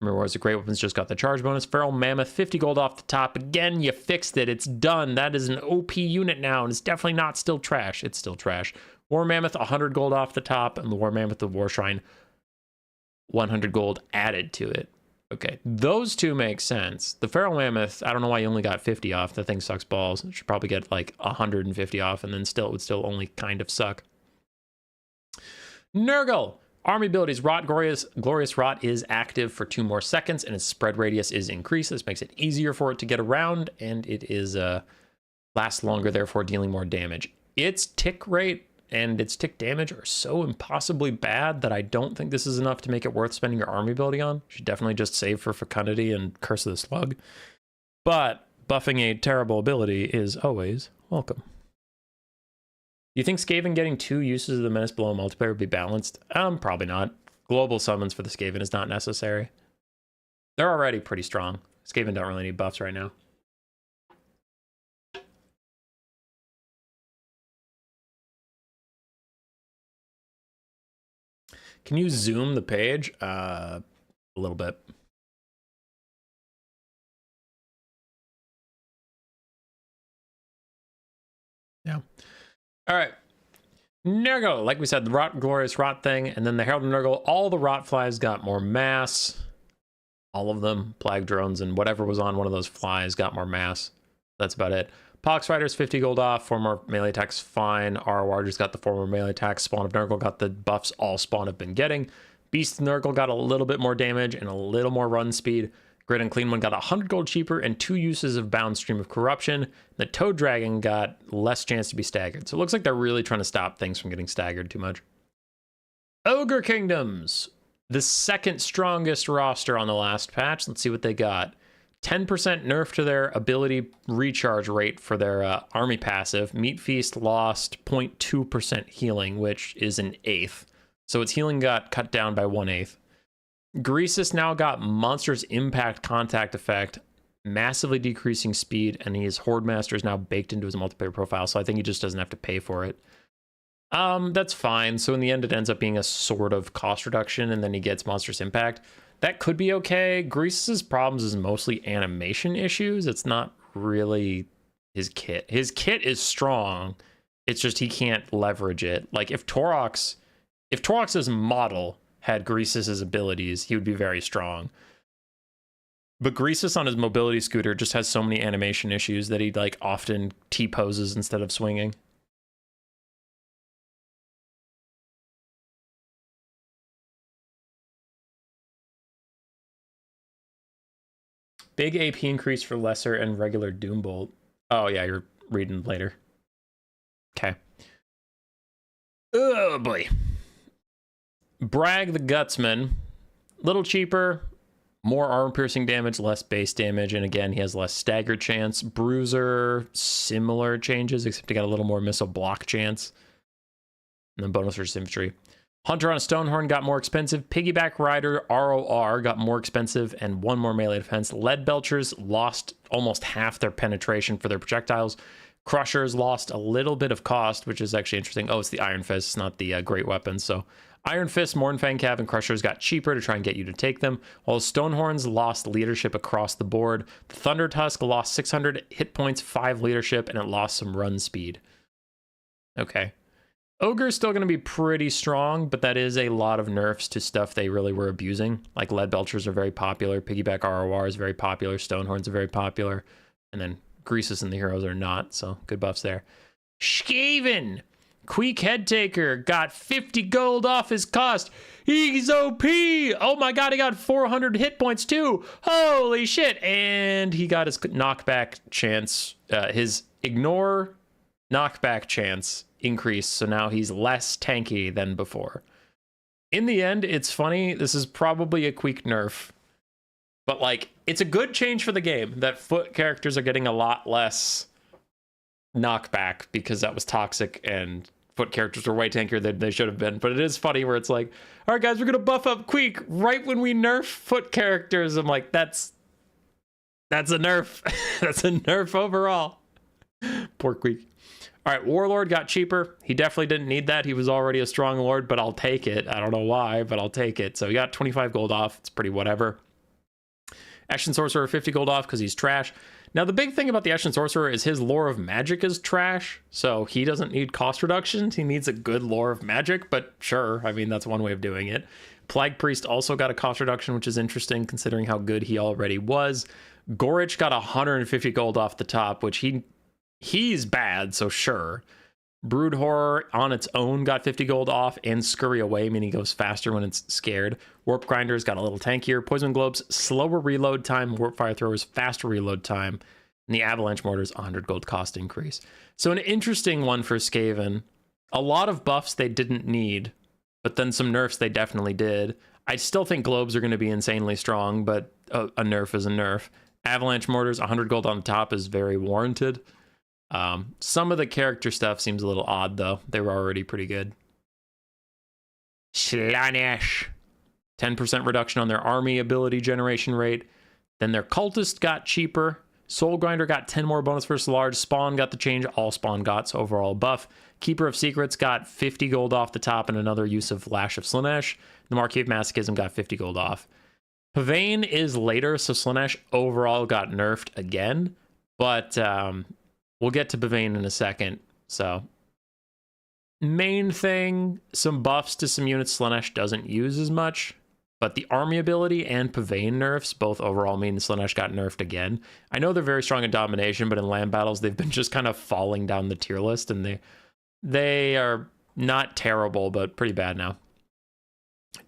Famir Warriors with great weapons just got the charge bonus. Feral Mammoth, 50 gold off the top. Again, you fixed it. It's done. That is an OP unit now, and it's definitely not still trash. It's still trash. War Mammoth, 100 gold off the top, and the War Mammoth, the War Shrine, 100 gold added to it. Okay, those two make sense. The Feral Mammoth, I don't know why you only got 50 off. The thing sucks balls. It should probably get like 150 off, and then still it would still only kind of suck. Nurgle. Army abilities. Rot, Glorious Rot is active for 2 more seconds, and its spread radius is increased. This makes it easier for it to get around, and it is lasts longer, therefore dealing more damage. Its tick rate and its tick damage are so impossibly bad that I don't think this is enough to make it worth spending your army ability on. You should definitely just save for Fecundity and Curse of the Slug. But buffing a terrible ability is always welcome. Do you think Skaven getting 2 uses of the Menace Below multiplayer would be balanced? Probably not. Global summons for the Skaven is not necessary. They're already pretty strong. Skaven don't really need buffs right now. Can you zoom the page? A little bit. Yeah. All right. Nurgle, like we said, the Glorious Rot thing, and then the Herald of Nurgle, all the Rot Flies got more mass. All of them, Plague Drones, and whatever was on one of those flies got more mass. That's about it. Pox Riders, 50 gold off, 4 more melee attacks, fine. Arwar just got the 4 more melee attacks. Spawn of Nurgle got the buffs all Spawn have been getting. Beast of Nurgle got a little bit more damage and a little more run speed. Grid and Clean One got 100 gold cheaper and 2 uses of Bound Stream of Corruption. The Toad Dragon got less chance to be staggered. So it looks like they're really trying to stop things from getting staggered too much. Ogre Kingdoms, the second strongest roster on the last patch. Let's see what they got. 10% nerf to their ability recharge rate for their army passive. Meat Feast lost 0.2% healing, which is an 1/8. So its healing got cut down by 1/8. Greasus now got Monster's Impact Contact effect, massively decreasing speed, and his Horde Master is now baked into his multiplayer profile, so I think he just doesn't have to pay for it. That's fine. So in the end, it ends up being a sort of cost reduction, and then he gets Monster's Impact. That could be okay. Greasus's problems is mostly animation issues. It's not really his kit. His kit is strong. It's just he can't leverage it. Like if Torox's model had Greasus's abilities, he would be very strong. But Greasus on his mobility scooter just has so many animation issues that he like often T-poses instead of swinging. Big AP increase for Lesser and regular Doombolt. Oh yeah, you're reading later. Okay. Oh boy. Brag the Gutsman. Little cheaper, more armor-piercing damage, less base damage, and again, he has less stagger chance. Bruiser, similar changes, except he got a little more missile block chance. And then bonus for his infantry. Hunter on a Stonehorn got more expensive. Piggyback Rider ROR got more expensive and one more melee defense. Lead Belchers lost almost half their penetration for their projectiles. Crushers lost a little bit of cost, which is actually interesting. Oh, it's the Iron Fist, not the great weapons. So Iron Fist, Mornfang Cav, and Crushers got cheaper to try and get you to take them, while Stonehorns lost leadership across the board. The Thunder Tusk lost 600 hit points, 5 leadership, and it lost some run speed. Okay. Ogre is still going to be pretty strong, but that is a lot of nerfs to stuff they really were abusing. Like Lead Belchers are very popular, Piggyback ROR is very popular, Stonehorns are very popular, and then Greases and the heroes are not, so good buffs there. Skaven! Queek Headtaker got 50 gold off his cost. He's OP! Oh my god, he got 400 hit points too! Holy shit! And he got his knockback chance, his ignore knockback chance increased, so now he's less tanky than before. In the end, it's funny, this is probably a Queek nerf, but like, it's a good change for the game that foot characters are getting a lot less knockback because that was toxic and foot characters were way tankier than they should have been. But it is funny where it's like, all right guys, we're gonna buff up Queek right when we nerf foot characters. I'm like, that's a nerf. That's a nerf overall. Poor Queek. All right, Warlord got cheaper. He definitely didn't need that. He was already a strong lord, but I'll take it. I don't know why, but I'll take it. So he got 25 gold off. It's pretty whatever. Ashen Sorcerer, 50 gold off because he's trash. Now, the big thing about the Ashen Sorcerer is his lore of magic is trash, so he doesn't need cost reductions. He needs a good lore of magic, but sure, I mean, that's one way of doing it. Plague Priest also got a cost reduction, which is interesting considering how good he already was. Gorich got 150 gold off the top, which he's bad, so sure. Brood Horror on its own got 50 gold off, and Scurry Away, meaning it goes faster when it's scared. Warp Grinders got a little tankier. Poison Globes, slower reload time. Warp Fire Throwers, faster reload time. And the Avalanche Mortars, 100 gold cost increase. So an interesting one for Skaven. A lot of buffs they didn't need, but then some nerfs they definitely did. I still think Globes are going to be insanely strong, but a nerf is a nerf. Avalanche Mortars, 100 gold on the top is very warranted. Some of the character stuff seems a little odd, though. They were already pretty good. Slaanesh. 10% reduction on their army ability generation rate. Then their cultist got cheaper. Soul Grinder got 10 more bonus versus large. Spawn got the change. All Spawn got, so overall buff. Keeper of Secrets got 50 gold off the top and another use of Lash of Slaanesh. The Marquee of Masochism got 50 gold off. Pavane is later, so Slaanesh overall got nerfed again. But we'll get to Pavane in a second. So main thing, some buffs to some units Slaanesh doesn't use as much. But the army ability and Pavane nerfs both overall mean Slaanesh got nerfed again. I know they're very strong in domination, but in land battles, they've been just kind of falling down the tier list, and they are not terrible, but pretty bad now.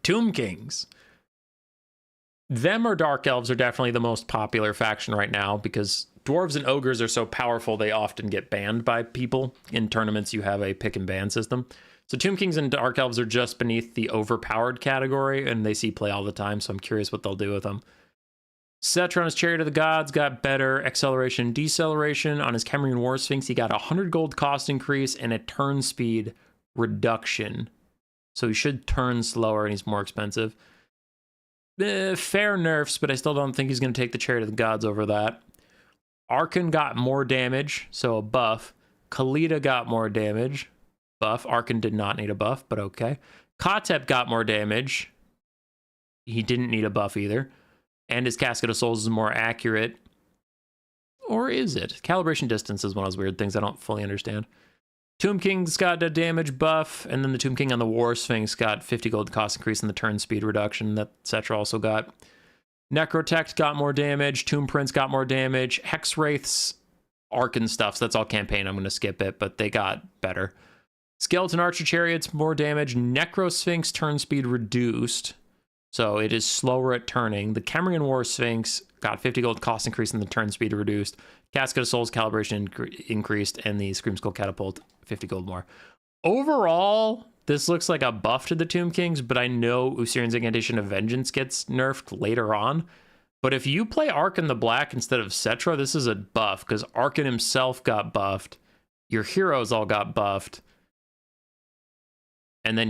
Tomb Kings. Them or Dark Elves are definitely the most popular faction right now because Dwarves and Ogres are so powerful, they often get banned by people. In tournaments, you have a pick and ban system. So Tomb Kings and Dark Elves are just beneath the overpowered category, and they see play all the time, so I'm curious what they'll do with them. Cetron's Chariot of the Gods got better acceleration and deceleration. On his Camarine War Sphinx, he got 100 gold cost increase and a turn speed reduction. So he should turn slower, and he's more expensive. Fair nerfs, but I still don't think he's going to take the Chariot of the Gods over that. Arkan got more damage, so a buff. Khalida got more damage. Buff. Arkan did not need a buff, but okay. Kotep got more damage. He didn't need a buff either. And his Casket of Souls is more accurate. Or is it? Calibration distance is one of those weird things I don't fully understand. Tomb King's got a damage buff, and then the Tomb King on the War Sphinx got 50 gold cost increase in the turn speed reduction that Cetra also got. Necrotect got more damage. Tomb Prince got more damage. Hex Wraiths, Arkan stuff, so that's all campaign. I'm going to skip it, but they got better. Skeleton Archer Chariots, more damage. Necro Sphinx, turn speed reduced, so it is slower at turning. The Camarine War Sphinx got 50 gold cost increase in the turn speed reduced. Casket of Souls calibration increased, and the Scream Skull Catapult, 50 gold more. Overall, this looks like a buff to the Tomb Kings, but I know Usirian's Incantation of Vengeance gets nerfed later on. But if you play Arkan the Black instead of Cetra, this is a buff, because Arkan himself got buffed. Your heroes all got buffed. And then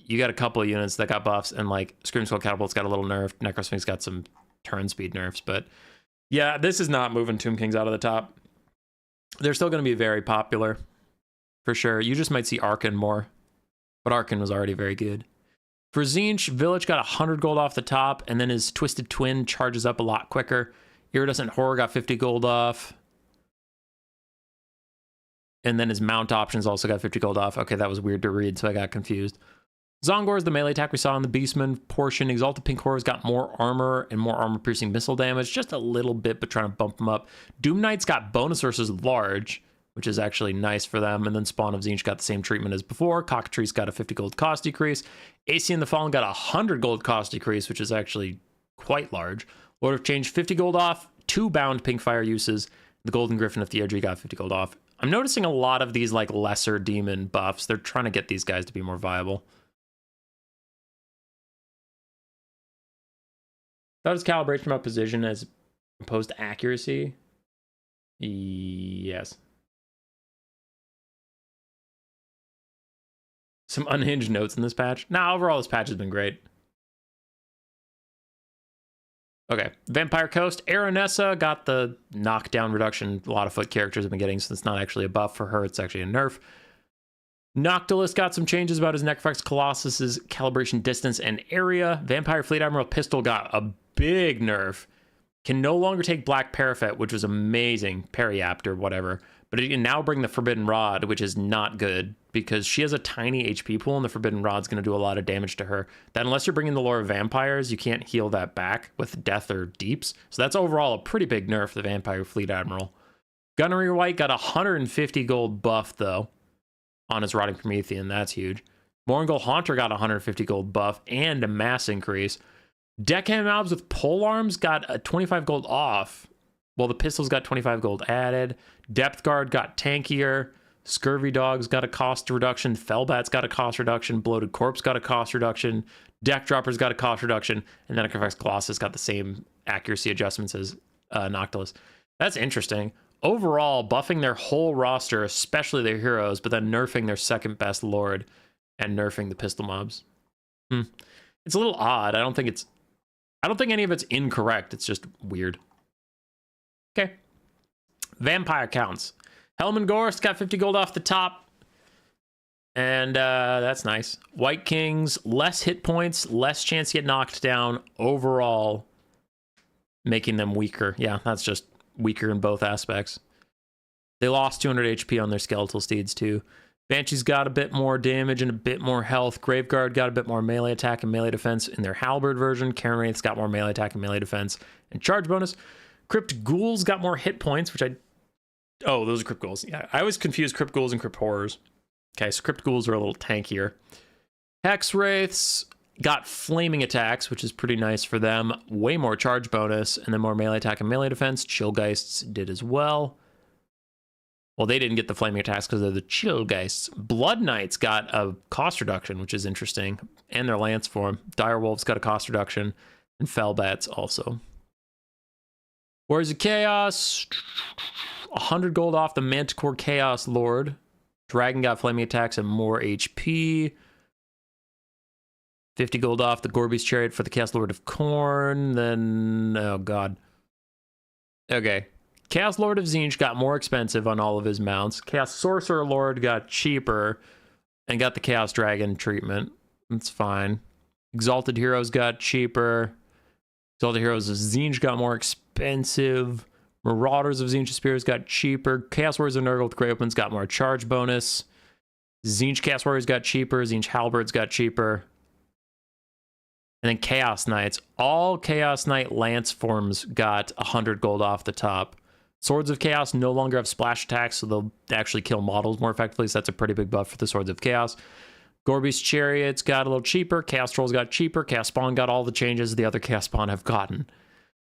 you got a couple of units that got buffs, and like Scream Skull Catapult's got a little nerf. Necrosphinx got some turn speed nerfs, but yeah, this is not moving Tomb Kings out of the top. They're still going to be very popular, for sure. You just might see Arkan more, but Arkan was already very good. For Tzeentch, Village got 100 gold off the top, and then his Twisted Twin charges up a lot quicker. Iridescent Horror got 50 gold off. And then his mount options also got 50 gold off. Okay, that was weird to read, so I got confused. Zongor is the melee attack we saw in the Beastmen portion. Exalted Pink Horror's got more armor and more armor-piercing missile damage. Just a little bit, but trying to bump them up. Doom Knight's got bonus versus large, which is actually nice for them. And then Spawn of Tzeentch got the same treatment as before. Cockatrice got a 50 gold cost decrease. AC in the Fallen got a 100 gold cost decrease, which is actually quite large. Lord of Change, 50 gold off. 2 bound Pinkfire uses. The Golden Griffin of Theodry got 50 gold off. I'm noticing a lot of these like lesser demon buffs. They're trying to get these guys to be more viable. That was calibration about position as opposed to accuracy. Yes. Some unhinged notes in this patch. Nah, overall this patch has been great. Okay, Vampire Coast. Aranessa got the knockdown reduction a lot of foot characters have been getting, so it's not actually a buff for her, it's actually a nerf. Noctilus got some changes about his Necrofax Colossus's calibration distance and area. Vampire Fleet Admiral Pistol got a big nerf. Can no longer take Black Parapet, which was amazing, Periapt or whatever, but it can now bring the Forbidden Rod, which is not good, because she has a tiny HP pool, and the Forbidden Rod's going to do a lot of damage to her. That unless you're bringing the Lore of Vampires, you can't heal that back with Death or Deeps. So that's overall a pretty big nerf for the Vampire Fleet Admiral. Gunnery White got 150 gold buff, though, on his Rotting Promethean. That's huge. Morngul Haunter got 150 gold buff and a mass increase. Deckhand Mobs with Polearms got a 25 gold off, while the pistols got 25 gold added. Depth Guard got tankier. Scurvy Dogs got a cost reduction. Fellbats got a cost reduction. Bloated Corpse got a cost reduction. Deck Droppers got a cost reduction. And then Necrofax Colossus got the same accuracy adjustments as Noctilus. That's interesting. Overall, buffing their whole roster, especially their heroes, but then nerfing their second best lord and nerfing the pistol mobs. It's a little odd. I don't think any of it's incorrect. It's just weird. Okay. Vampire counts. Helman Gorst got 50 gold off the top. And that's nice. White Kings, less hit points, less chance to get knocked down. Overall, making them weaker. Yeah, that's just weaker in both aspects. They lost 200 HP on their skeletal steeds too. Banshee's got a bit more damage and a bit more health. Graveguard got a bit more melee attack and melee defense in their Halberd version. Karen Wraith's got more melee attack and melee defense and charge bonus. Crypt Ghouls got more hit points, which oh, those are Crypt Ghouls. Yeah, I always confuse Crypt Ghouls and Crypt Horrors. Okay, so Crypt Ghouls are a little tankier. Hex Wraiths got flaming attacks, which is pretty nice for them. Way more charge bonus, and then more melee attack and melee defense. Chillgeists did as well. Well, they didn't get the flaming attacks because they're the Chillgeists. Blood Knights got a cost reduction, which is interesting, and their lance form. Direwolves got a cost reduction, and Fellbats also. Warriors of Chaos, 100 gold off the Manticore Chaos Lord. Dragon got flaming attacks and more HP. 50 gold off the Gorby's Chariot for the Chaos Lord of Khorne. Then, oh god. Okay. Chaos Lord of Tzeentch got more expensive on all of his mounts. Chaos Sorcerer Lord got cheaper and got the Chaos Dragon treatment. That's fine. Exalted Heroes got cheaper. Exalted Heroes of Tzeentch got more expensive. Marauders of Tzeentch Spears got cheaper. Chaos Warriors of Nurgle with Grey Opens got more charge bonus. Tzeentch Chaos Warriors got cheaper. Tzeentch Halberds got cheaper. And then Chaos Knights. All Chaos Knight Lance forms got 100 gold off the top. Swords of Chaos no longer have splash attacks, so they'll actually kill models more effectively, so that's a pretty big buff for the Swords of Chaos. Gorby's Chariots got a little cheaper. Chaos Trolls got cheaper. Chaos Spawn got all the changes the other Chaos Spawn have gotten.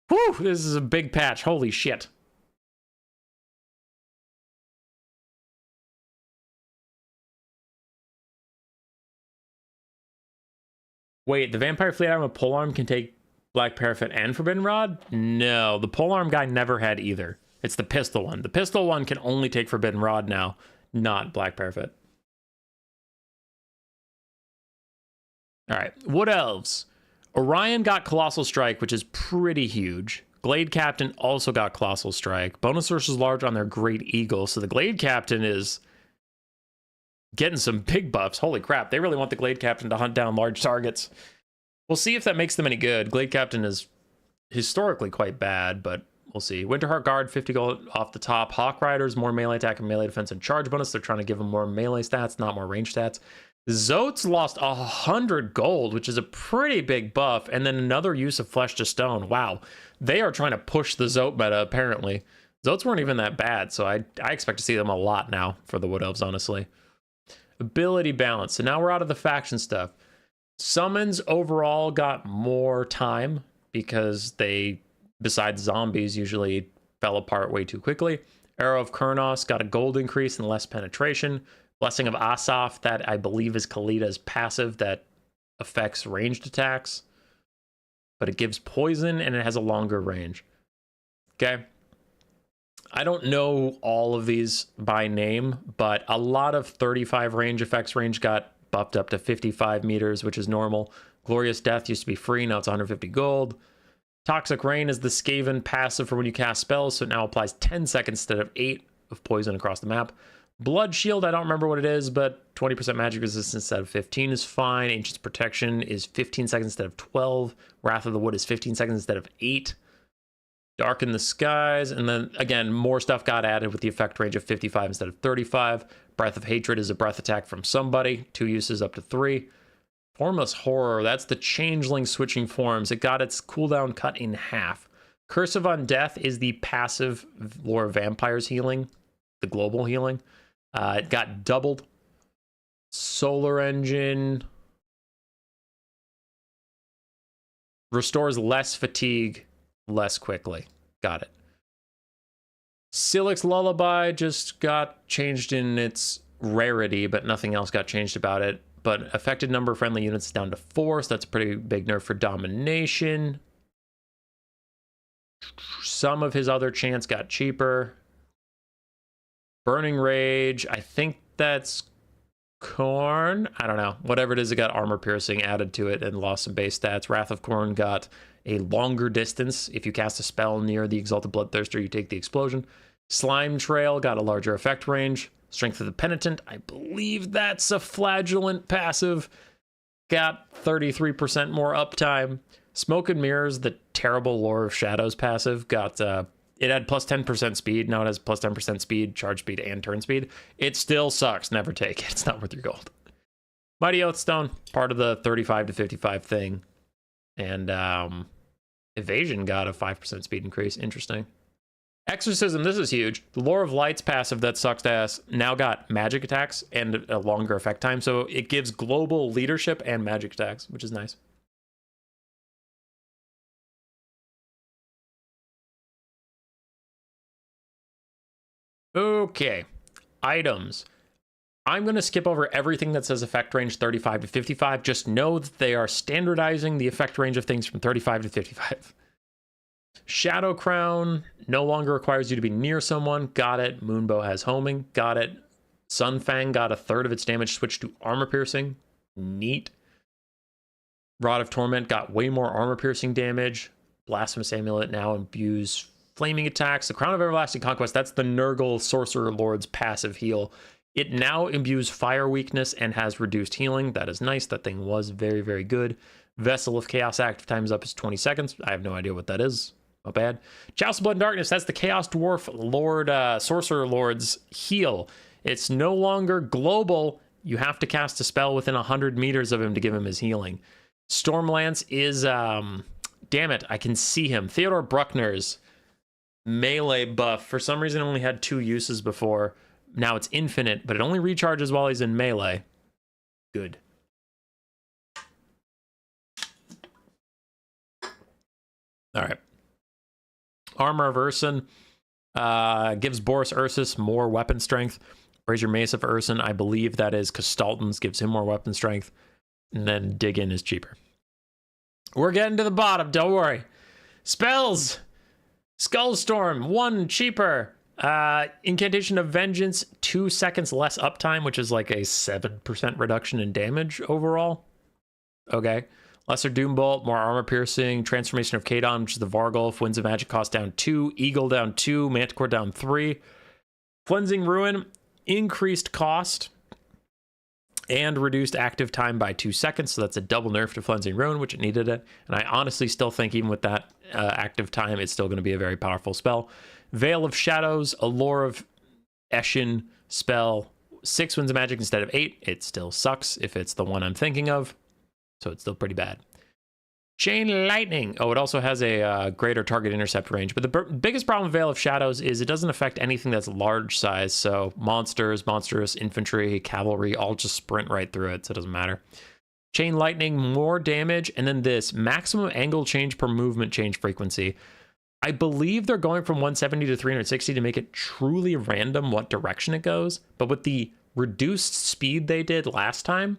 Whew, this is a big patch. Holy shit. Wait, the Vampire Fleet Admiral Polearm can take Black Parapet and Forbidden Rod? No, the Polearm guy never had either. It's the pistol one. The pistol one can only take Forbidden Rod now, not Black Parapet. All right, Wood Elves. Orion got Colossal Strike, which is pretty huge. Glade Captain also got Colossal Strike. Bonus source is large on their Great Eagle, so the Glade Captain is getting some big buffs. Holy crap, they really want the Glade Captain to hunt down large targets. We'll see if that makes them any good. Glade Captain is historically quite bad, but we'll see. Winterheart Guard, 50 gold off the top. Hawk Riders, more melee attack and melee defense and charge bonus. They're trying to give them more melee stats, not more range stats. Zotes lost 100 gold, which is a pretty big buff, and then another use of Flesh to Stone. Wow, they are trying to push the Zote meta, apparently. Zotes weren't even that bad, so I expect to see them a lot now for the Wood Elves, honestly. Ability balance. So now we're out of the faction stuff. Summons overall got more time because they, besides zombies, usually fell apart way too quickly. Arrow of Kurnos got a gold increase and less penetration. Blessing of Asaf, that I believe is Kalita's passive that affects ranged attacks, but it gives poison and it has a longer range. Okay. I don't know all of these by name, but a lot of 35 range effects range got buffed up to 55 meters, which is normal. Glorious Death used to be free, now it's 150 gold. Toxic Rain is the Skaven passive for when you cast spells, so it now applies 10 seconds instead of 8 of poison across the map. Blood Shield, I don't remember what it is, but 20% magic resistance instead of 15 is fine. Ancient's Protection is 15 seconds instead of 12. Wrath of the Wood is 15 seconds instead of 8. Darken the Skies, and then, again, more stuff got added with the effect range of 55 instead of 35. Breath of Hatred is a breath attack from somebody. 2 uses up to 3. Formless Horror, that's the Changeling switching forms. It got its cooldown cut in half. Curse of Undeath is the passive Lore of Vampires healing, the global healing. It got doubled. Solar Engine restores less fatigue less quickly. Got it. Silix Lullaby just got changed in its rarity, but nothing else got changed about it. But affected number of friendly units is down to 4, so that's a pretty big nerf for Domination. Some of his other chants got cheaper. Burning Rage, I think that's Khorne. I don't know. Whatever it is, it got armor piercing added to it and lost some base stats. Wrath of Khorne got a longer distance. If you cast a spell near the Exalted Bloodthirster, you take the explosion. Slime Trail got a larger effect range. Strength of the Penitent, I believe that's a Flagellant passive. Got 33% more uptime. Smoke and Mirrors, the terrible Lore of Shadows passive, got it had plus 10% speed. Now it has plus 10% speed, charge speed, and turn speed. It still sucks. Never take it. It's not worth your gold. Mighty Oathstone, part of the 35 to 55 thing. And Evasion got a 5% speed increase. Interesting. Exorcism, this is huge. The Lore of Light's passive that sucks ass now got magic attacks and a longer effect time. So it gives global leadership and magic attacks, which is nice. Okay, items. I'm going to skip over everything that says effect range 35 to 55. Just know that they are standardizing the effect range of things from 35 to 55. Shadow Crown no longer requires you to be near someone. Got it. Moonbow has homing. Got it. Sunfang got a third of its damage switched to armor piercing. Neat. Rod of Torment got way more armor piercing damage. Blasphemous Amulet now imbues flaming attacks. The Crown of Everlasting Conquest, that's the Nurgle Sorcerer Lord's passive heal. It now imbues fire weakness and has reduced healing. That is nice. That thing was very, very good. Vessel of Chaos active times up is 20 seconds. I have no idea what that is. Not bad. Chalice of Blood and Darkness, that's the Chaos Dwarf Lord, Sorcerer Lord's heal. It's no longer global. You have to cast a spell within 100 meters of him to give him his healing. Stormlance is, damn it, I can see him. Theodore Bruckner's melee buff. For some reason, it only had 2 uses before. Now it's infinite, but it only recharges while he's in melee. Good. All right. Armor of Urson gives Boris Ursus more weapon strength. Brazier Mace of Urson, I believe that is Castalton's, gives him more weapon strength. And then Dig In is cheaper. We're getting to the bottom, don't worry. Spells! Skullstorm, 1 cheaper. Incantation of Vengeance, 2 seconds less uptime, which is like a 7% reduction in damage overall. Okay. Lesser Doombolt, more armor piercing, transformation of Kadon, which is the Vargulf, winds of magic cost down 2, Eagle down 2, Manticore down 3. Cleansing Ruin, increased cost and reduced active time by 2 seconds. So that's a double nerf to Cleansing Ruin, which it needed it. And I honestly still think even with that active time, it's still going to be a very powerful spell. Veil of Shadows, Allure of Eshin spell, 6 winds of magic instead of 8. It still sucks if it's the one I'm thinking of. So it's still pretty bad. Chain Lightning. Oh, it also has a greater target intercept range. But the biggest problem with Veil of Shadows is it doesn't affect anything that's large size. So monsters, monstrous, infantry, cavalry, all just sprint right through it. So it doesn't matter. Chain Lightning, more damage. And then this maximum angle change per movement change frequency. I believe they're going from 170 to 360 to make it truly random what direction it goes. But with the reduced speed they did last time,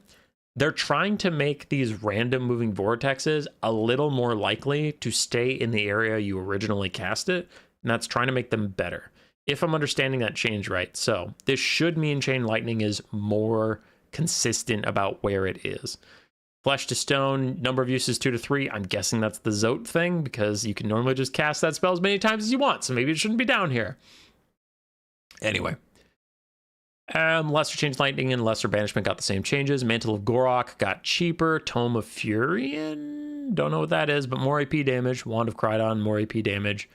they're trying to make these random moving vortexes a little more likely to stay in the area you originally cast it, and that's trying to make them better, if I'm understanding that change right. So this should mean Chain Lightning is more consistent about where it is. Flesh to Stone, number of uses 2 to 3. I'm guessing that's the Zote thing, because you can normally just cast that spell as many times as you want, so maybe it shouldn't be down here. Anyway. Lesser Change Lightning and Lesser Banishment got the same changes. Mantle of Gorok got cheaper. Tome of Furion, don't know what that is, but more AP damage. Wand of Crydon, more AP damage.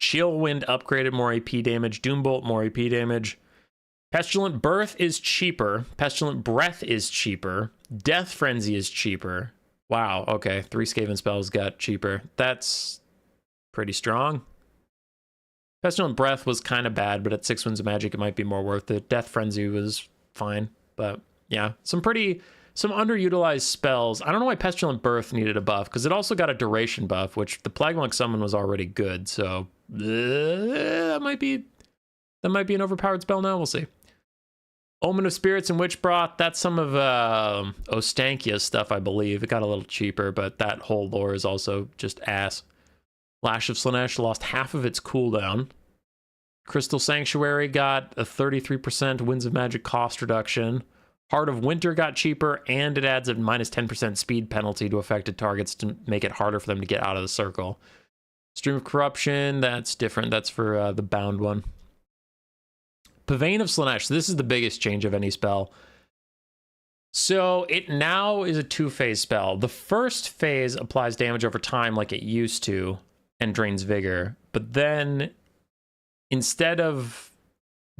Chill Wind upgraded, more AP damage. Doombolt, more AP damage. Pestilent Birth is cheaper. Pestilent Breath is cheaper. Death Frenzy is cheaper. Wow, okay. 3 Skaven spells got cheaper. That's pretty strong. Pestilent Breath was kind of bad, but at 6 winds of magic, it might be more worth it. Death Frenzy was fine, but yeah, some underutilized spells. I don't know why Pestilent Birth needed a buff, because it also got a duration buff, which the Plague Monk summon was already good, so that might be an overpowered spell now. We'll see. Omen of Spirits and Witch Broth, that's some of Ostankia's stuff, I believe. It got a little cheaper, but that whole lore is also just ass. Lash of Slaanesh lost half of its cooldown. Crystal Sanctuary got a 33% Winds of Magic cost reduction. Heart of Winter got cheaper, and it adds a minus 10% speed penalty to affected targets to make it harder for them to get out of the circle. Stream of Corruption, that's different. That's for the bound one. Pavane of Slaanesh. So this is the biggest change of any spell. So it now is a 2-phase spell. The first phase applies damage over time like it used to, and drains vigor, but then instead of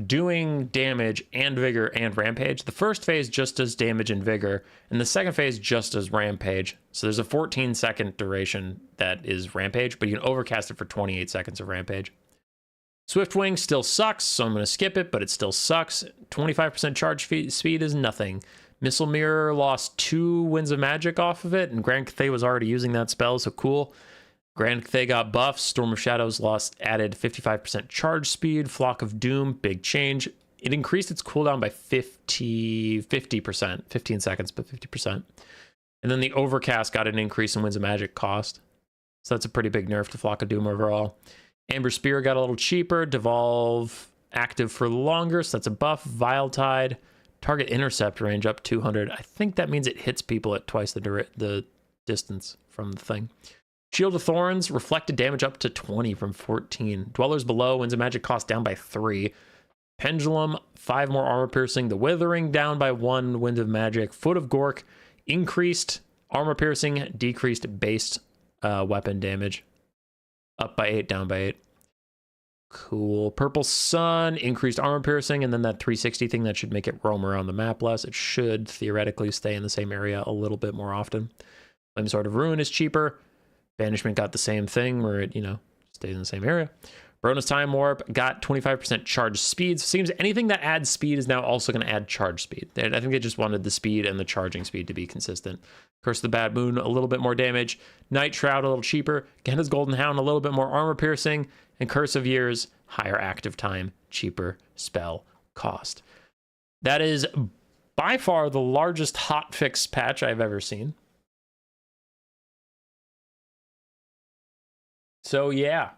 doing damage and vigor and rampage, the first phase just does damage and vigor, and the second phase just does rampage. So there's a 14-second duration that is rampage, but you can overcast it for 28 seconds of rampage. Swiftwing still sucks, so I'm going to skip it, but it still sucks. 25% charge speed is nothing. Missile Mirror lost 2 winds of magic off of it, and Grand Cathay was already using that spell, so cool. Grand Cathay got buffs. Storm of Shadows added 55% charge speed. Flock of Doom, big change. It increased its cooldown by 50%. 15 seconds, but 50%. And then the Overcast got an increase in Winds of Magic cost. So that's a pretty big nerf to Flock of Doom overall. Amber Spear got a little cheaper. Devolve active for longer, so that's a buff. Vile Tide. Target intercept range up 200. I think that means it hits people at twice the distance from the thing. Shield of Thorns, reflected damage up to 20 from 14. Dwellers Below, Winds of Magic cost down by 3. Pendulum, 5 more armor piercing. The Withering down by 1 Wind of Magic. Foot of Gork, increased armor piercing, decreased base weapon damage. Up by 8, down by 8. Cool. Purple Sun, increased armor piercing, and then that 360 thing that should make it roam around the map less. It should theoretically stay in the same area a little bit more often. Flame Sword of Ruin is cheaper. Banishment got the same thing where it, stays in the same area. Brona's Time Warp got 25% charge speed. So it seems anything that adds speed is now also going to add charge speed. I think they just wanted the speed and the charging speed to be consistent. Curse of the Bad Moon, a little bit more damage. Night Shroud, a little cheaper. Genna's Golden Hound, a little bit more armor piercing. And Curse of Years, higher active time, cheaper spell cost. That is by far the largest hotfix patch I've ever seen. So yeah.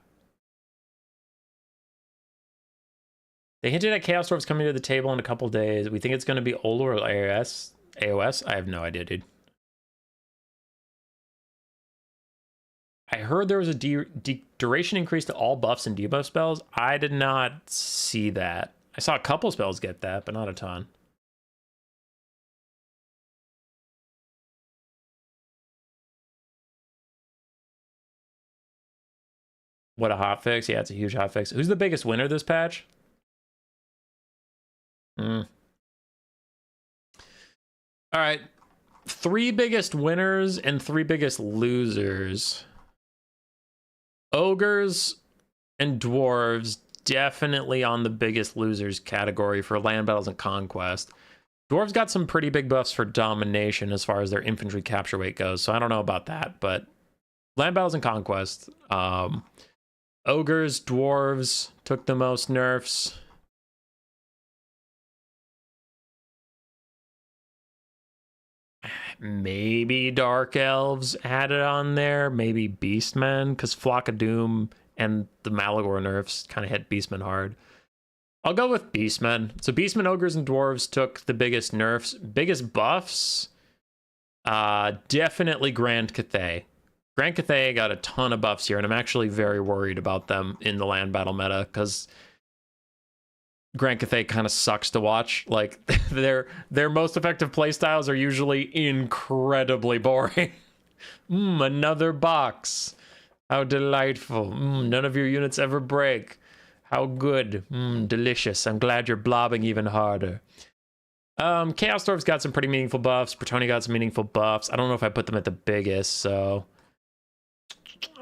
They hinted at Chaos Dwarfs coming to the table in a couple days. We think it's going to be Olo or AOS? I have no idea, dude. I heard there was a duration increase to all buffs and debuff spells. I did not see that. I saw a couple spells get that, but not a ton. What a hotfix. Yeah, it's a huge hotfix. Who's the biggest winner this patch? All right. 3 biggest winners and 3 biggest losers. Ogres and dwarves definitely on the biggest losers category for land battles and conquest. Dwarves got some pretty big buffs for domination as far as their infantry capture weight goes, so I don't know about that, but land battles and conquest. Ogres, dwarves took the most nerfs. Maybe Dark Elves had it on there. Maybe Beastmen, because Flock of Doom and the Malagor nerfs kind of hit Beastmen hard. I'll go with Beastmen. So Beastmen, Ogres, and Dwarves took the biggest nerfs. Biggest buffs? Definitely Grand Cathay. Grand Cathay got a ton of buffs here, and I'm actually very worried about them in the land battle meta, because Grand Cathay kind of sucks to watch. Like, their most effective playstyles are usually incredibly boring. Another box. How delightful. None of your units ever break. How good. Delicious. I'm glad you're blobbing even harder. Chaos Dwarves got some pretty meaningful buffs. Bretonnia got some meaningful buffs. I don't know if I put them at the biggest, so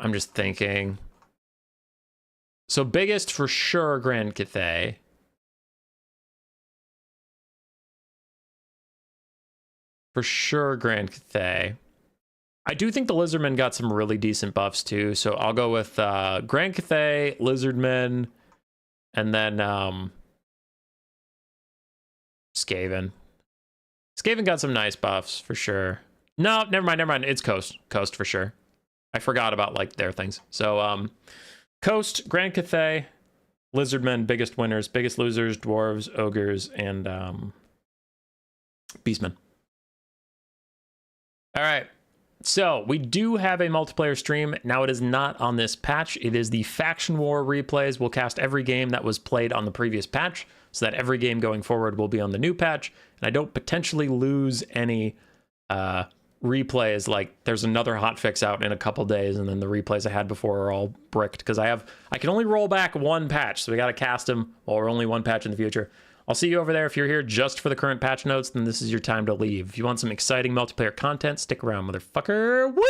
I'm just thinking. So biggest for sure, Grand Cathay. For sure, Grand Cathay. I do think the Lizardmen got some really decent buffs too, so I'll go with Grand Cathay, Lizardmen, and then Skaven. Skaven got some nice buffs for sure. No, never mind. It's Coast for sure. I forgot about like their things. So Coast, Grand Cathay, Lizardmen, biggest winners, biggest losers, dwarves, ogres, and Beastmen. All right, so we do have a multiplayer stream. Now it is not on this patch. It is the Faction War replays. We'll cast every game that was played on the previous patch, so that every game going forward will be on the new patch. And I don't potentially lose any replays. Like there's another hotfix out in a couple days, and then the replays I had before are all bricked because I can only roll back 1 patch, so we got to cast them while we're only 1 patch in the future. I'll see you over there. If you're here just for the current patch notes, then this is your time to leave. If you want some exciting multiplayer content, stick around, motherfucker. Woo!